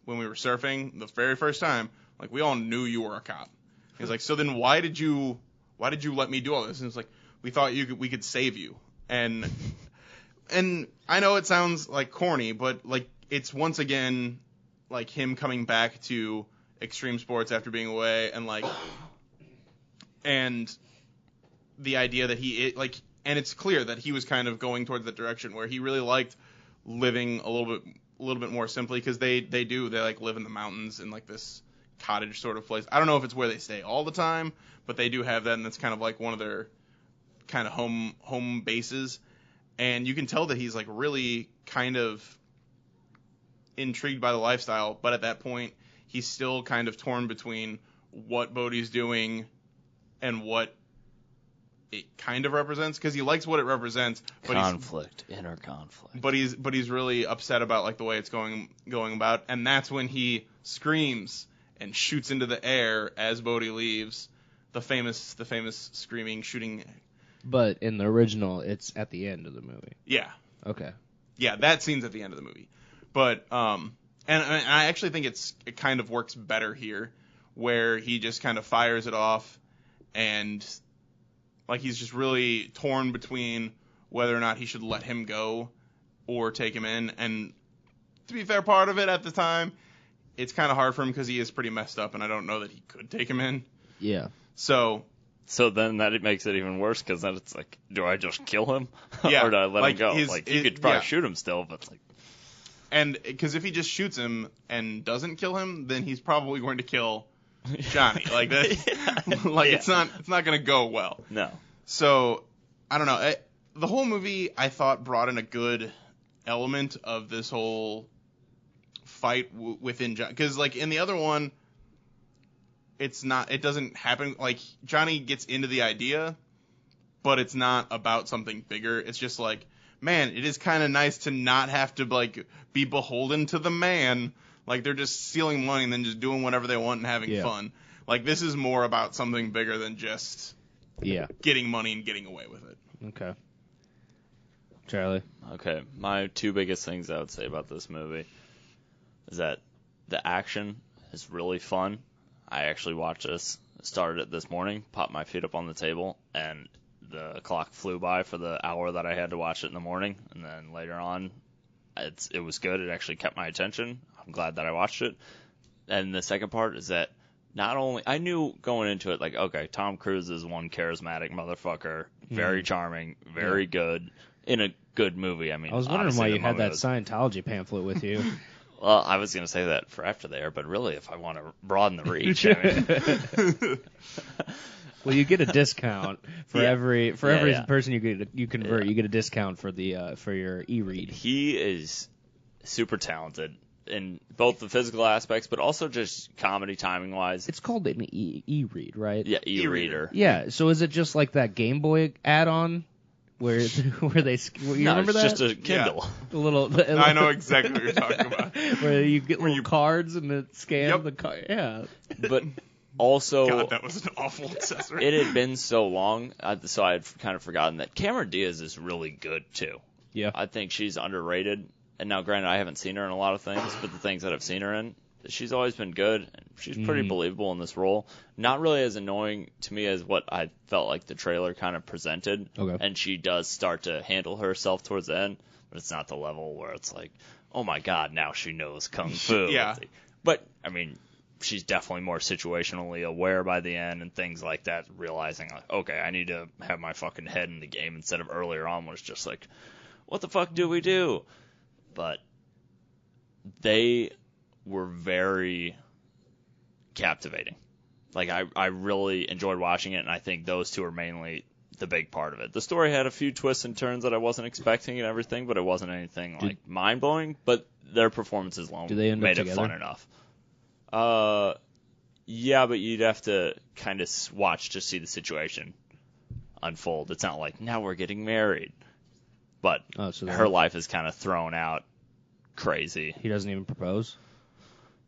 we were surfing the very first time, like we all knew you were a cop. He's like, so then why did you let me do all this? And it's like, we thought we could save you. And I know it sounds like corny, but like it's once again like him coming back to extreme sports after being away, and the idea that and it's clear that he was kind of going towards that direction where he really liked living a little bit more simply, because they like live in the mountains in like this cottage sort of place. I don't know if it's where they stay all the time, but they do have that, and that's kind of like one of their kind of home bases. And you can tell that he's like really kind of intrigued by the lifestyle, but at that point he's still kind of torn between what Bodhi's doing and what it kind of represents, because he likes what it represents, but inner conflict. But he's really upset about like the way it's going about, and that's when he screams and shoots into the air as Bodhi leaves. The famous screaming, shooting. But in the original, it's at the end of the movie. Yeah. Okay. Yeah, that scene's at the end of the movie. But and I actually think it kind of works better here, where he just kind of fires it off, and like he's just really torn between whether or not he should let him go or take him in. And to be fair, part of it at the time, it's kind of hard for him because he is pretty messed up, and I don't know that he could take him in. Yeah. So then that makes it even worse, because then it's like, do I just kill him? Yeah, or do I let him go? You could probably yeah. shoot him still, but it's like. And because if he just shoots him and doesn't kill him, then he's probably going to kill Johnny. Like that, Yeah. It's not going to go well. No. So I don't know. The whole movie I thought brought in a good element of this whole fight within Johnny, because like in the other one, it doesn't happen. Like Johnny gets into the idea, but it's not about something bigger. It's just like, man, it is kind of nice to not have to like be beholden to the man. Like they're just stealing money and then just doing whatever they want and having fun. Like this is more about something bigger than just getting money and getting away with it. Okay. Charlie. Okay, my two biggest things I would say about this movie is that the action is really fun. I actually watched this, started it this morning, popped my feet up on the table, and the clock flew by for the hour that I had to watch it in the morning. And then later on, it was good. It actually kept my attention. I'm glad that I watched it. And the second part is that not only I knew going into it, like, okay, Tom Cruise is one charismatic motherfucker, very charming, very good, in a good movie. I mean, I was wondering why you had that Scientology pamphlet with you. Well, I was going to say that for after there, but really, if I want to broaden the reach, I mean. Well, you get a discount for every person you convert. Yeah. You get a discount for the for your e-read. He is super talented in both the physical aspects, but also just comedy timing wise. It's called an e-read, right? Yeah, e-reader. Yeah. So is it just like that Game Boy add-on? where they you remember it's that? just a Kindle. The little. I know exactly what you're talking about. Where you get little cards and it scans the card. Yeah. But also, God, that was an awful accessory. it had been so long, so I had kind of forgotten that Cameron Diaz is really good too. Yeah. I think she's underrated. And now, granted, I haven't seen her in a lot of things, but the things that I've seen her in, she's always been good. And she's pretty believable in this role. Not really as annoying to me as what I felt like the trailer kind of presented. Okay. And she does start to handle herself towards the end, but it's not the level where it's like, oh my God, now she knows kung fu. Yeah. But I mean, she's definitely more situationally aware by the end and things like that, realizing like, okay, I need to have my fucking head in the game instead of earlier on where it's just like, what the fuck do we do? But they were very captivating. Like, I really enjoyed watching it, and I think those two are mainly the big part of it. The story had a few twists and turns that I wasn't expecting and everything, but it wasn't anything like mind-blowing, but their performances alone made it fun enough. Yeah, but you'd have to kind of watch to see the situation unfold. It's not like, now we're getting married. But her life is kind of thrown out crazy. He doesn't even propose?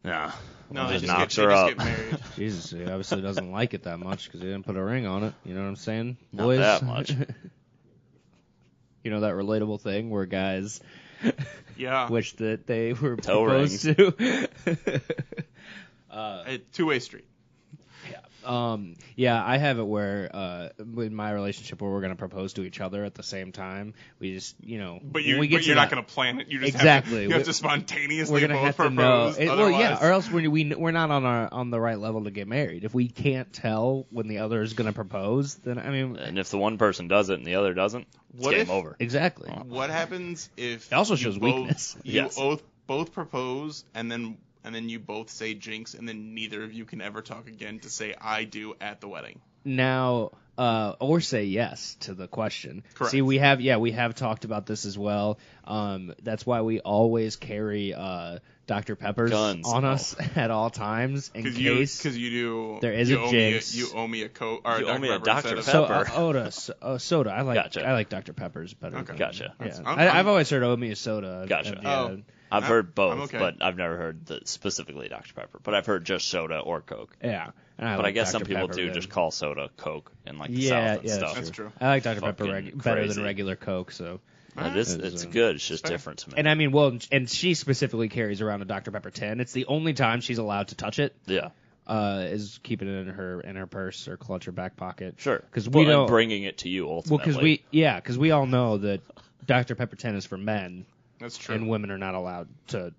Nah. No, they just knocks get her up. married. Jesus, he obviously doesn't like it that much because he didn't put a ring on it. You know what I'm saying? Not Boys? that much. You know that relatable thing where guys Yeah. wish that they were Toe proposed rings. to? A two-way street. Yeah, I have it where in my relationship where we're going to propose to each other at the same time, we just, But when we get to you're not that- going to plan it. You just Exactly. you have to spontaneously we're gonna both have to know. propose. Well, yeah, otherwise- or else we're not on the right level to get married. If we can't tell when the other is going to propose, then I mean, And if the one person does it and the other doesn't, it's What game if- over. exactly. What happens if It also you shows both, weakness. You Yes. both propose and then you both say jinx and then neither of you can ever talk again to say I do at the wedding. Now, or say yes to the question. Correct. See, we have talked about this as well. That's why we always carry Dr. Peppers Guns. on us at all times in case. Because you do. there is you a owe jinx. you owe me a Coke or You a owe me a Dr. Dr. Pepper. So, Pepper. soda. I like Gotcha. I like Dr. Peppers better. Okay. than- Gotcha. Yeah. I'm- I've always heard owe me a soda. Gotcha. And, yeah. Oh. I've heard both, I'm okay. but I've never heard specifically Dr. Pepper. But I've heard just soda or Coke. Yeah. And But I like guess Dr. some people Pepper do then. just call soda Coke in like the Yeah, South and yeah, stuff. That's true. I like Dr. Pepper Fucking better crazy. than regular Coke. So. It's good. It's just fair. different to me. And I mean, well, and she specifically carries around a Dr. Pepper 10. It's the only time she's allowed to touch it. Yeah. Is keeping it in her purse or clutch or back pocket. Sure. Because we and don't. bringing it to you ultimately. Well, because we all know that Dr. Pepper 10 is for men, That's true. and women are not allowed to.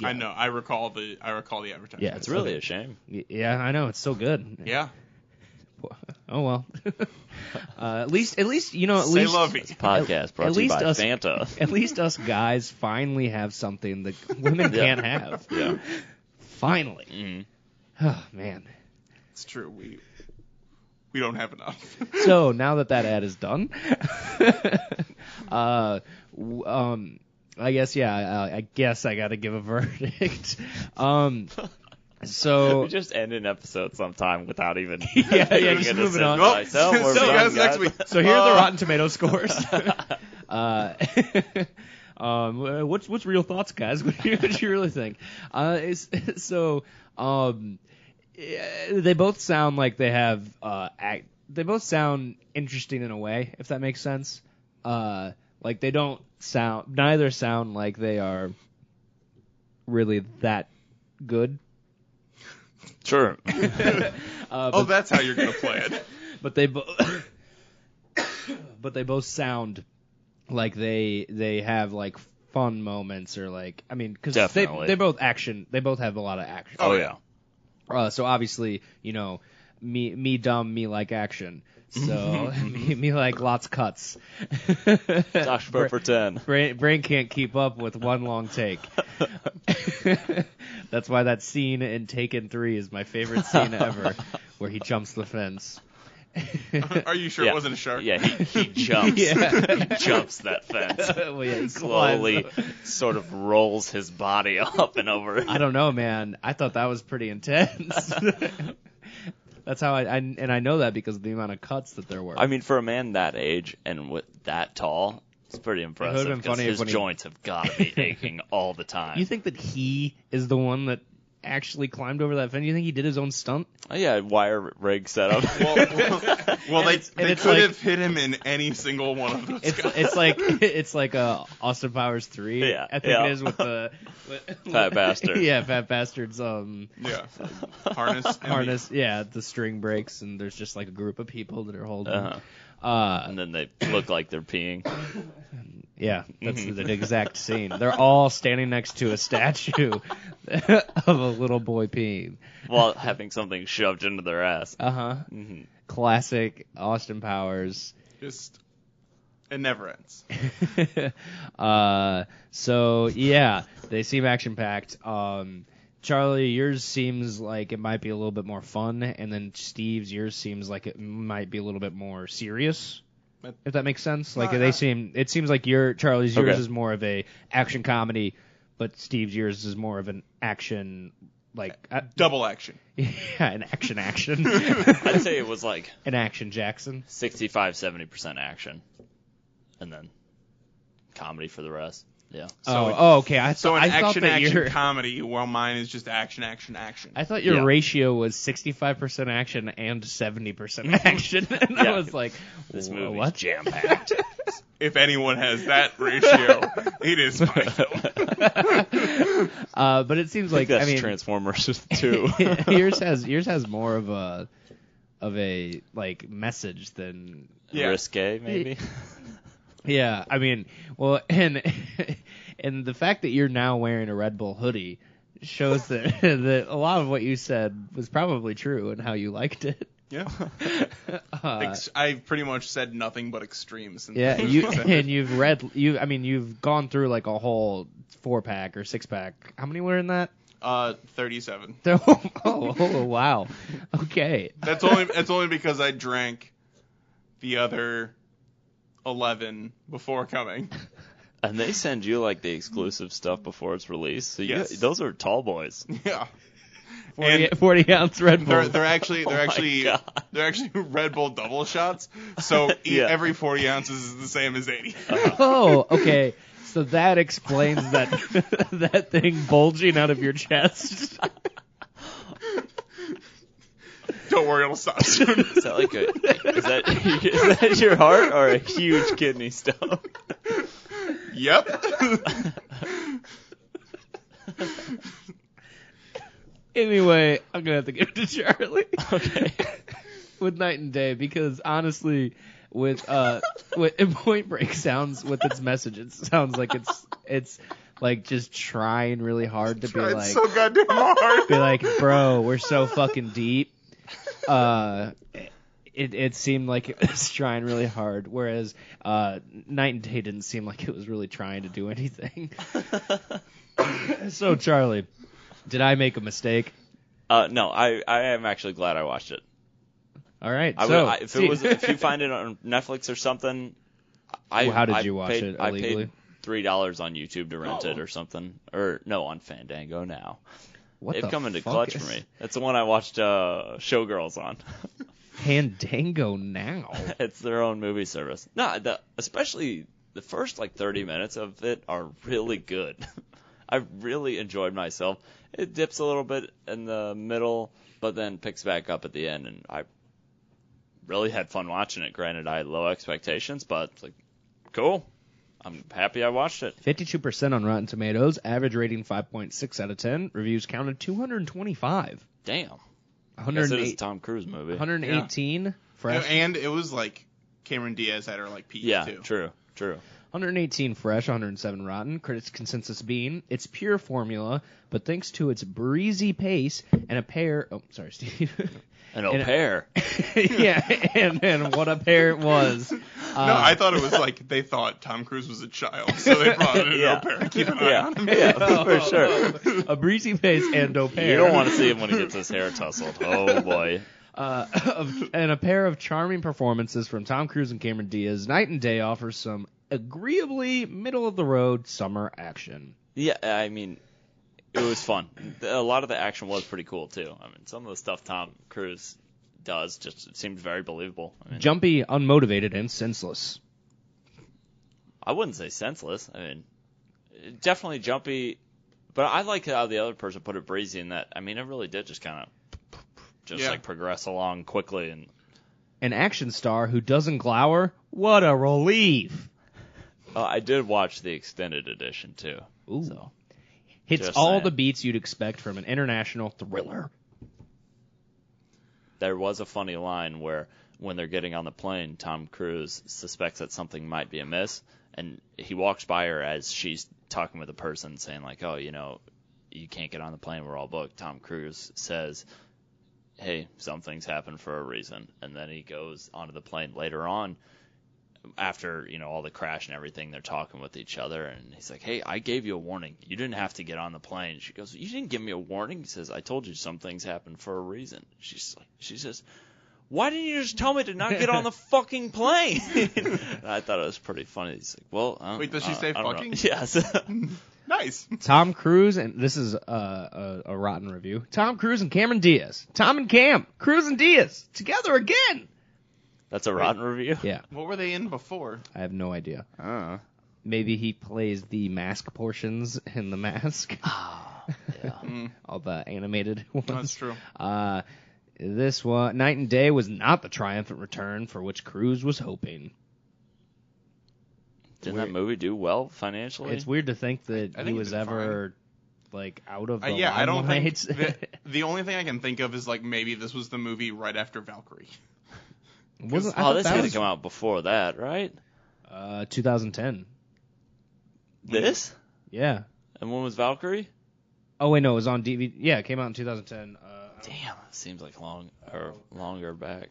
I know. I recall the advertisement. Yeah, it's really a shame. Yeah, I know. It's so good. Yeah. Oh well. At least Say lovey. Podcast brought at to you least by us- Fanta. At least us guys finally have something that women Yeah. can't have. Yeah. Finally. Mhm. Oh man. It's true. We don't have enough. So now that ad is done, I guess I guess I got to give a verdict. So We just end an episode sometime without even yeah, doing just it a moving on. sentence. Well, We're see you done, guys next week. So here are the Rotten Tomato scores. What's real thoughts, guys? What do you really think? They both sound like they have they both sound interesting in a way, if that makes sense. Like neither sound like they are really that good. Sure. That's how you're gonna play it. But they both sound like they have like fun moments or like because Definitely. they both have a lot of action. Oh yeah. So obviously me dumb, me like action. So me like lots of cuts. Dr. Pepper 10. Brain can't keep up with one long take. That's why that scene in Taken 3 is my favorite scene ever, where he jumps the fence. Are you sure Yeah. it wasn't a shark? Yeah, he jumps. Yeah. He jumps that fence. Well, yeah, he Slowly climbs. sort of rolls his body up and over. I don't know, man. I thought that was pretty intense. That's how I know that because of the amount of cuts that there were. I mean, for a man that age and with that tall, it's pretty impressive. been Because funny his if when joints have got to be aching all the time. You think that he is the one that actually climbed over that fence? You think he did his own stunt? Oh, yeah, wire rig setup. Well, they it's could like- have hit him in any single one of those. It's like Austin Powers 3. Yeah, I think yeah. it is with the Fat bastard. Yeah, Fat Bastard's Yeah, harness. harness. Yeah, the string breaks and there's just like a group of people that are holding. And then they look like they're peeing. Yeah, that's the exact scene. They're all standing next to a statue of a little boy peeing. While having something shoved into their ass. Classic Austin Powers. Just it never ends. So yeah, they seem action packed. Charlie, yours seems like it might be a little bit more fun, and then Steve's, yours seems like it might be a little bit more serious. If that makes sense, like it seems like Charlie's yours is more of a action comedy, but Steve's yours is more of an action Double action. Yeah, an action. I'd say it was like an action Jackson. 65-70% action, and then comedy for the rest. Yeah. Okay. I thought action that your comedy, while mine is just action. I thought your Yeah. ratio was 65% action and 70% action, and Yeah. I was like, This movie's what? jam packed. If anyone has that ratio, it is my film. But it seems like that's Transformers 2. yours has more of a like message than Risque, maybe. Yeah, I mean, well, and the fact that you're now wearing a Red Bull hoodie shows that that a lot of what you said was probably true and how you liked it. Yeah. I've pretty much said nothing but extremes. Since Yeah, you've gone through like a whole 4-pack or 6-pack. How many were in that? 37. Oh, wow. Okay. That's only because I drank the other 11 before coming. And they send you like the exclusive stuff before it's released. So Yes. those are tall boys. Yeah. 40 ounce Red Bull. They're actually God. Red Bull double shots. So Yeah. every 40 ounces is the same as 80. Oh, okay. So that explains that that thing bulging out of your chest. Don't worry, it'll stop soon. Is that like is that your heart or a huge kidney stone? Yep. Anyway, I'm gonna have to give it to Charlie. Okay. With Night and Day, because honestly, with Point Break sounds with its message, it sounds like it's like just trying really hard to be Tried like so goddamn hard. be like, bro, we're so fucking deep. It seemed like it was trying really hard, whereas Night and Day didn't seem like it was really trying to do anything. So, Charlie, did I make a mistake? No, I am actually glad I watched it. All right. If you find it on Netflix or something, how did you watch it illegally? I paid $3 on YouTube to rent it or something, or no, on Fandango now. They've come into clutch for me. That's the one I watched Showgirls on. Fandango now. It's their own movie service. No, especially the first 30 minutes of it are really good. I really enjoyed myself. It dips a little bit in the middle, but then picks back up at the end, and I really had fun watching it. Granted, I had low expectations, but it's cool. I'm happy I watched it. 52% on Rotten Tomatoes, average rating 5.6 out of 10. Reviews counted 225. Damn. I guess it is a 108, Tom Cruise movie. 118 fresh. And it was Cameron Diaz at her peak Yeah, too. true. 118 fresh, 107 rotten. Critics' consensus being it's pure formula, but thanks to its breezy pace and a pair. Oh, sorry, Steve. An au pair. Yeah, and what a pair it was. No, I thought it was they thought Tom Cruise was a child, so they brought in an au pair to keep an eye on him. Yeah, for sure. A breezy pace and au pair. You don't want to see him when he gets his hair tousled. Oh, boy. And a pair of charming performances from Tom Cruise and Cameron Diaz, Night and Day offers some agreeably middle-of-the-road summer action. Yeah, I mean, it was fun. A lot of the action was pretty cool, too. I mean, some of the stuff Tom Cruise does. Just it seemed very believable. I mean, Jumpy, unmotivated, and senseless. I wouldn't say senseless. I mean, definitely jumpy, but I like how the other person put it, breezy, in that. I mean, it really did just kind of like progress along quickly. And An action star who doesn't glower? What a relief! I did watch the extended edition too. Ooh. So, Hits just all saying. the beats you'd expect from an international thriller. There was a funny line where when they're getting on the plane, Tom Cruise suspects that something might be amiss, and he walks by her as she's talking with a person saying like, oh, you know, you can't get on the plane, we're all booked. Tom Cruise says, hey, something's happened for a reason. And then he goes onto the plane later on after, you know, all the crash and everything. They're talking with each other, and he's like, hey, I gave you a warning. You didn't have to get on the plane. She goes, you didn't give me a warning? He says, I told you some things happened for a reason. She says, why didn't you just tell me to not get on the fucking plane? And I thought it was pretty funny. He's like, well, Wait, does she say I don't fucking? know. Yes. Nice. Tom Cruise, and this is a rotten review. Tom Cruise and Cameron Diaz. Tom and Cam, Cruise and Diaz, together again. That's a rotten review? Yeah, What were they in before? I have no idea. Maybe Maybe he plays the mask portions in The Mask. yeah. All the animated ones. That's true. This one, Night and Day, was not the triumphant return for which Cruise was hoping. Didn't that movie do well financially? It's weird to think that I he think it was did ever like out of the Yeah, I don't think limelight. the only thing I can think of is like maybe this was the movie right after Valkyrie. Wasn't, I Oh, thought this that had to was come out before that, right? 2010. This? Yeah. And when was Valkyrie? Oh wait, no, it was on DVD. Yeah, it came out in 2010. Damn, seems like longer back.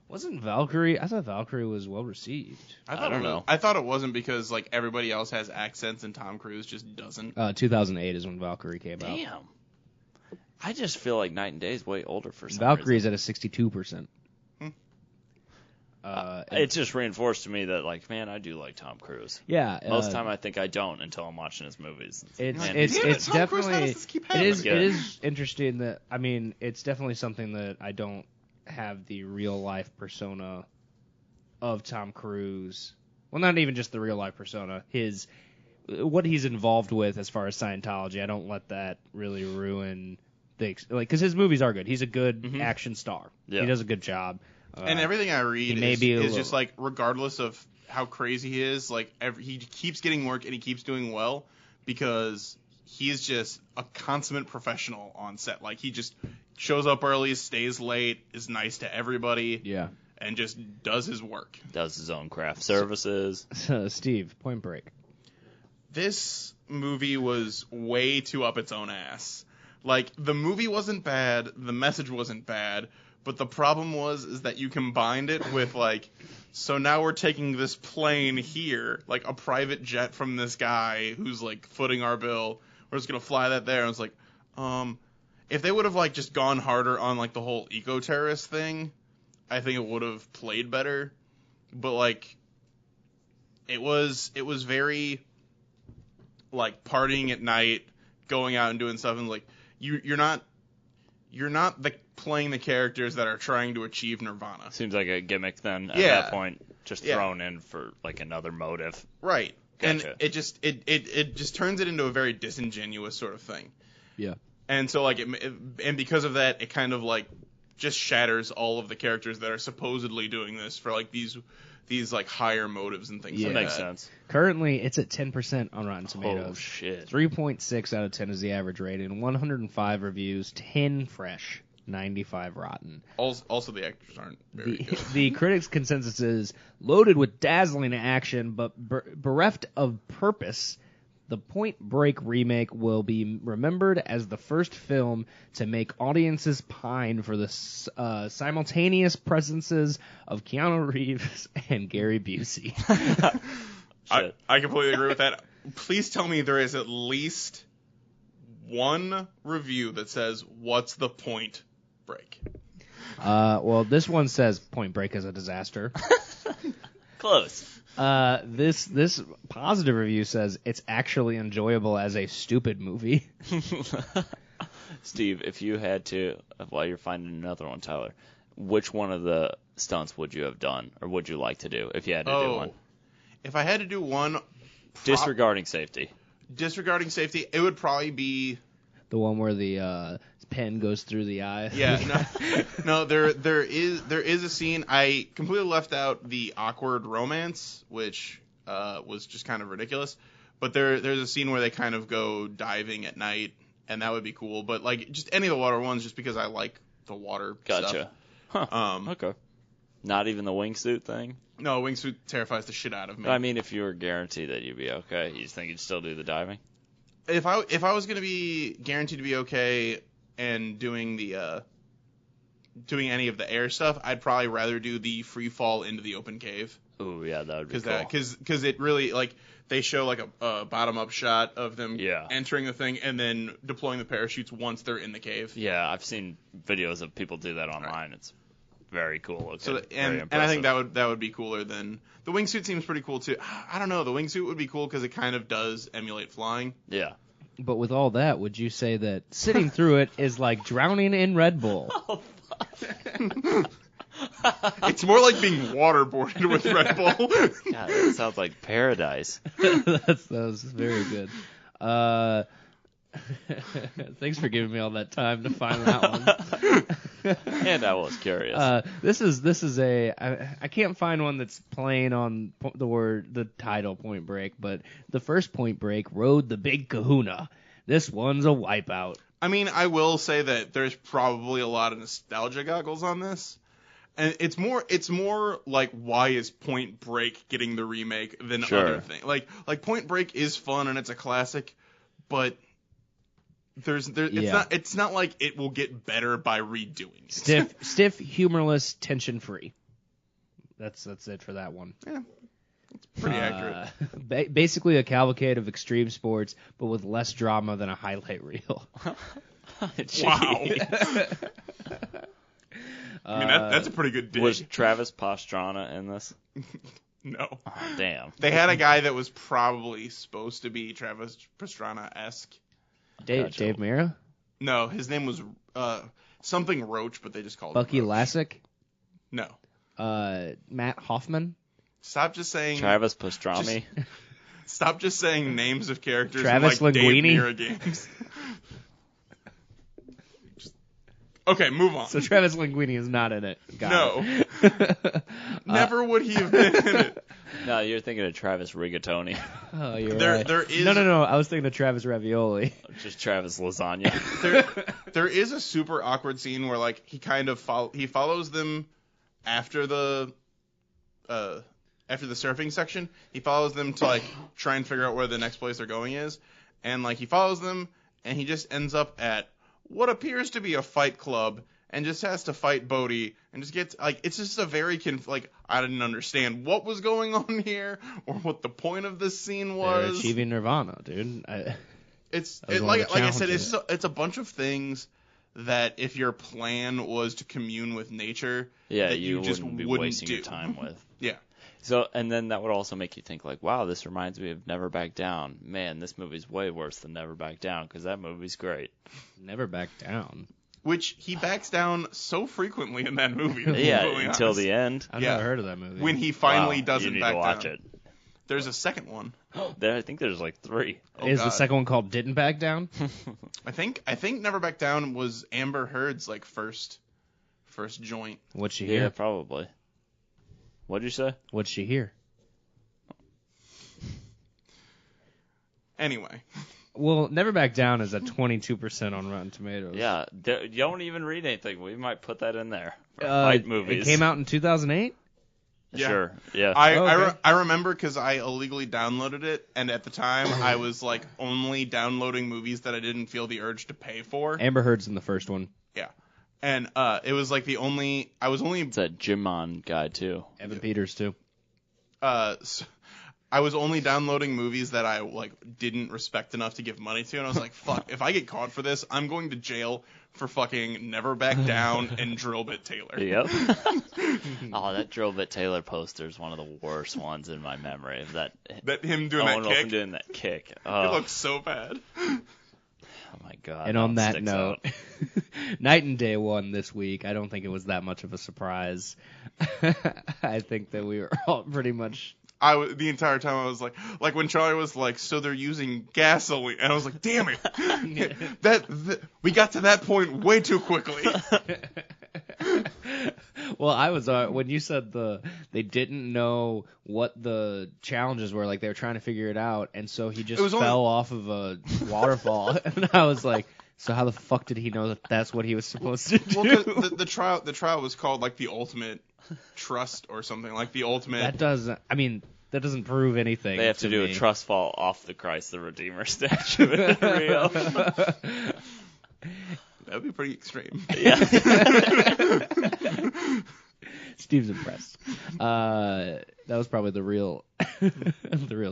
Wasn't Valkyrie? I thought Valkyrie was well received. I don't know. I thought it wasn't because like everybody else has accents and Tom Cruise just doesn't. 2008 is when Valkyrie came out. Damn. I just feel like Night and Day is way older for some Valkyrie is reason. at a 62%. It just reinforced to me that, like, man, I do like Tom Cruise. Yeah. Most of the time I think I don't until I'm watching his movies. It's Man, it's Damn it, it's Tom Cruise, how definitely does this keep it is happening? it is interesting that I mean it's definitely something that I don't have the real life persona of Tom Cruise. Well, not even just the real life persona. What he's involved with as far as Scientology. I don't let that really ruin because his movies are good. He's a good action star. Yeah. He does a good job. And everything I read may be a is little- just like regardless of how crazy he is, like he keeps getting work and he keeps doing well because he is just a consummate professional on set. Like he just shows up early, stays late, is nice to everybody, Yeah. and just does his work. Does his own craft services. Steve, Point Break. This movie was way too up its own ass. Like the movie wasn't bad, the message wasn't bad, but the problem is that you combined it with like, so now we're taking this plane here, like a private jet from this guy who's like footing our bill. We're just gonna fly that there. And it's like, if they would have like just gone harder on like the whole eco-terrorist thing, I think it would have played better. But like, it was very like partying at night, going out and doing stuff, and like you're not playing the characters that are trying to achieve nirvana. Seems like a gimmick then at Yeah. that point, just Yeah. thrown in for like another motive. Right. Gotcha. And it just turns it into a very disingenuous sort of thing. Yeah. And so like and because of that, it kind of like just shatters all of the characters that are supposedly doing this for like these like higher motives and things Yeah. like That makes that. sense. Currently, it's at 10% on Rotten Tomatoes. Oh, shit. 3.6 out of 10 is the average rating. 105 reviews, 10 fresh, 95 rotten. Also, the actors aren't very good. The critics' consensus is loaded with dazzling action, but bereft of purpose. The Point Break remake will be remembered as the first film to make audiences pine for the simultaneous presences of Keanu Reeves and Gary Busey. I completely agree with that. Please tell me there is at least one review that says, "What's the Point Break?" Well, this one says Point Break is a disaster. Close. This positive review says it's actually enjoyable as a stupid movie. Steve, if you had to, while you're finding another one, Tyler, which one of the stunts would you have done, or would you like to do if you had to do one? If I had to do one, Disregarding safety, it would probably be The one where the pen goes through the eye. Yeah, no, there is a scene. I completely left out the awkward romance, which was just kind of ridiculous. But there's a scene where they kind of go diving at night, and that would be cool. But like just any of the water ones, just because I like the water Gotcha. stuff. Huh. Okay. Not even the wingsuit thing? No, wingsuit terrifies the shit out of me. I mean, if you were guaranteed that you'd be okay, you think you'd still do the diving? If I was gonna be guaranteed to be okay and doing any of the air stuff, I'd probably rather do the free fall into the open cave. Ooh, yeah, that would be cool. Because it really, like, they show like a bottom up shot of them Yeah. entering the thing and then deploying the parachutes once they're in the cave. Yeah, I've seen videos of people do that online. Right. It's very cool looking. So very and I think impressive. that would be cooler than the wingsuit. Seems pretty cool too. I don't know. The wingsuit would be cool because it kind of does emulate flying. Yeah. But with all that, would you say that sitting through it is like drowning in Red Bull? It's more like being waterboarded with Red Bull. God, that sounds like paradise. That was very good. Thanks for giving me all that time to find that one. And I was curious. This is I can't find one that's playing on the title Point Break, but the first Point Break rode the Big Kahuna. This one's a wipeout. I mean, I will say that there's probably a lot of nostalgia goggles on this. And it's more like, why is Point Break getting the remake than Sure. other things? Like Point Break is fun and it's a classic, but it's not like it will get better by redoing it. Stiff, humorless, tension free. That's it for that one. Yeah, it's pretty accurate. Basically a cavalcade of extreme sports, but with less drama than a highlight reel. Wow. I mean, that's a pretty good dig. Was Travis Pastrana in this? No. Oh, damn. They had a guy that was probably supposed to be Travis Pastrana-esque. Dave Mira? No, his name was something Roach, but they just called Bucky him Roach. Lassick? No. Matt Hoffman? Stop just saying Travis Pastrami? Stop just saying names of characters Travis in like Linguini? Dave Mira games. Okay, move on. So Travis Linguini is not in it. No. Never would he have been in it. No, you're thinking of Travis Rigatoni. Oh, you're There- right. there is- No. I was thinking of Travis Ravioli. Just Travis Lasagna. There is a super awkward scene where like he kind of he follows them after the surfing section. He follows them to like try and figure out where the next place they're going is, and like he follows them and he just ends up at what appears to be a fight club and just has to fight Bodhi and just gets like it's just a very I didn't understand what was going on here or what the point of this scene was. They're achieving Nirvana, dude. Like I said, it's a bunch of things that if your plan was to commune with nature, Yeah, that you just wouldn't be wouldn't wasting do. your time with. Yeah. So, and then that would also make you think like, wow, this reminds me of Never Back Down. Man, this movie's way worse than Never Back Down because that movie's great. Never back down. Which he backs down so frequently in that movie. Yeah, until the end. I've Yeah. never heard of that movie. When he finally Wow, doesn't you need back to watch down. it. There's a second one. I think there's like 3. Oh, is God. the second one called Didn't Back Down? I think Never Back Down was Amber Heard's like first joint. What'd she Yeah, hear? probably. What'd you say? What'd she hear? Anyway. Well, Never Back Down is at 22% on Rotten Tomatoes. Yeah, you don't even read anything. We might put that in there. For fight movies. It came out in 2008? Yeah. Sure. Yeah. I remember because I illegally downloaded it, and at the time I was like only downloading movies that I didn't feel the urge to pay for. Amber Heard's in the first one. Yeah, and it was like I was only It's that Jimon guy too. Evan Peters, too. I was only downloading movies that I like didn't respect enough to give money to, and I was like, fuck, if I get caught for this, I'm going to jail for fucking Never Back Down and Drill Bit Taylor. Yep. Oh, that Drill Bit Taylor poster is one of the worst ones in my memory. That Him doing Owen that Wilson kick. doing that kick. It Oh, looks so bad. Oh my god. And on that sticks note, out. Night and Day won this week. I don't think it was that much of a surprise. I think that we were all pretty much. The entire time I was like when Charlie was like, so they're using gasoline, and I was like, damn it, we got to that point way too quickly. Well, I was when you said they didn't know what the challenges were, like they were trying to figure it out, and so he just fell off of a waterfall, and I was like, so how the fuck did he know that that's what he was supposed to do? Well, 'cause the trial was called like the ultimate trust or something, like the ultimate. That doesn't prove anything. They have to do me. a trust fall off the Christ the Redeemer statue in Rio. That'd be pretty extreme. Yeah. Steve's impressed. That was probably the real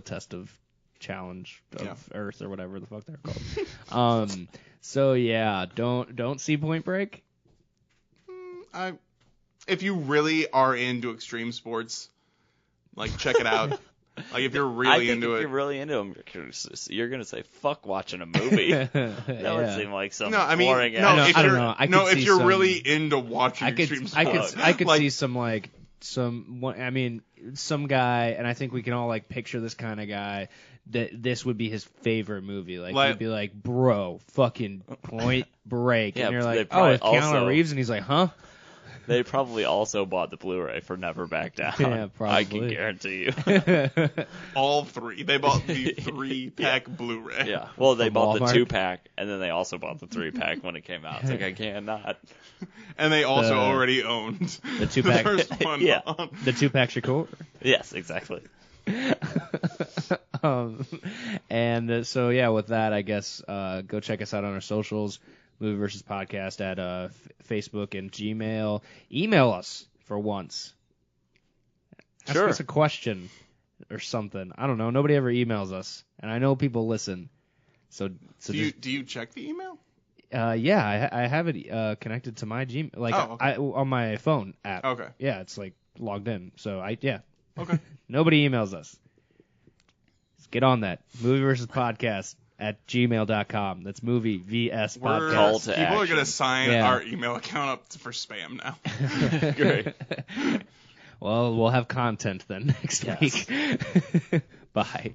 test of challenge of Earth or whatever the fuck they're called. So yeah, don't see Point Break. If you really are into extreme sports, like check it out. Like if you're really into if it, you're really into them, you're gonna say fuck watching a movie. That would seem like some boring. If you're really into watching extreme sports, I could see some some guy, and I think we can all like picture this kind of guy that this would be his favorite movie. Like he'd be like, bro, fucking Point Break, and you're like, oh, it's Keanu Reeves, and he's like, huh? They probably also bought the Blu-ray for Never Back Down. Yeah, probably. I can guarantee you. All three. They bought the 3-pack Blu-ray. Yeah. Well, they bought Walmart. the 2-pack, and then they also bought the 3-pack when it came out. It's like, I cannot. And they also already owned the 2-pack. The first one. Yeah. The 2-pack Shakur. Yes, exactly. And so yeah, with that, I guess go check us out on our socials. Movie versus Podcast at Facebook and Gmail. Email us for once. Ask us a question or something. I don't know. Nobody ever emails us, and I know people listen. So do you check the email? Yeah, I have it connected to my Gmail, like on my phone app. Okay. Yeah, it's like logged in. So Okay. Nobody emails us. Just get on that. Movie versus Podcast at gmail.com. That's movie vs podcast. Call to People are action. going to sign our email account up for spam now. Great. Well, we'll have content then next week. Bye.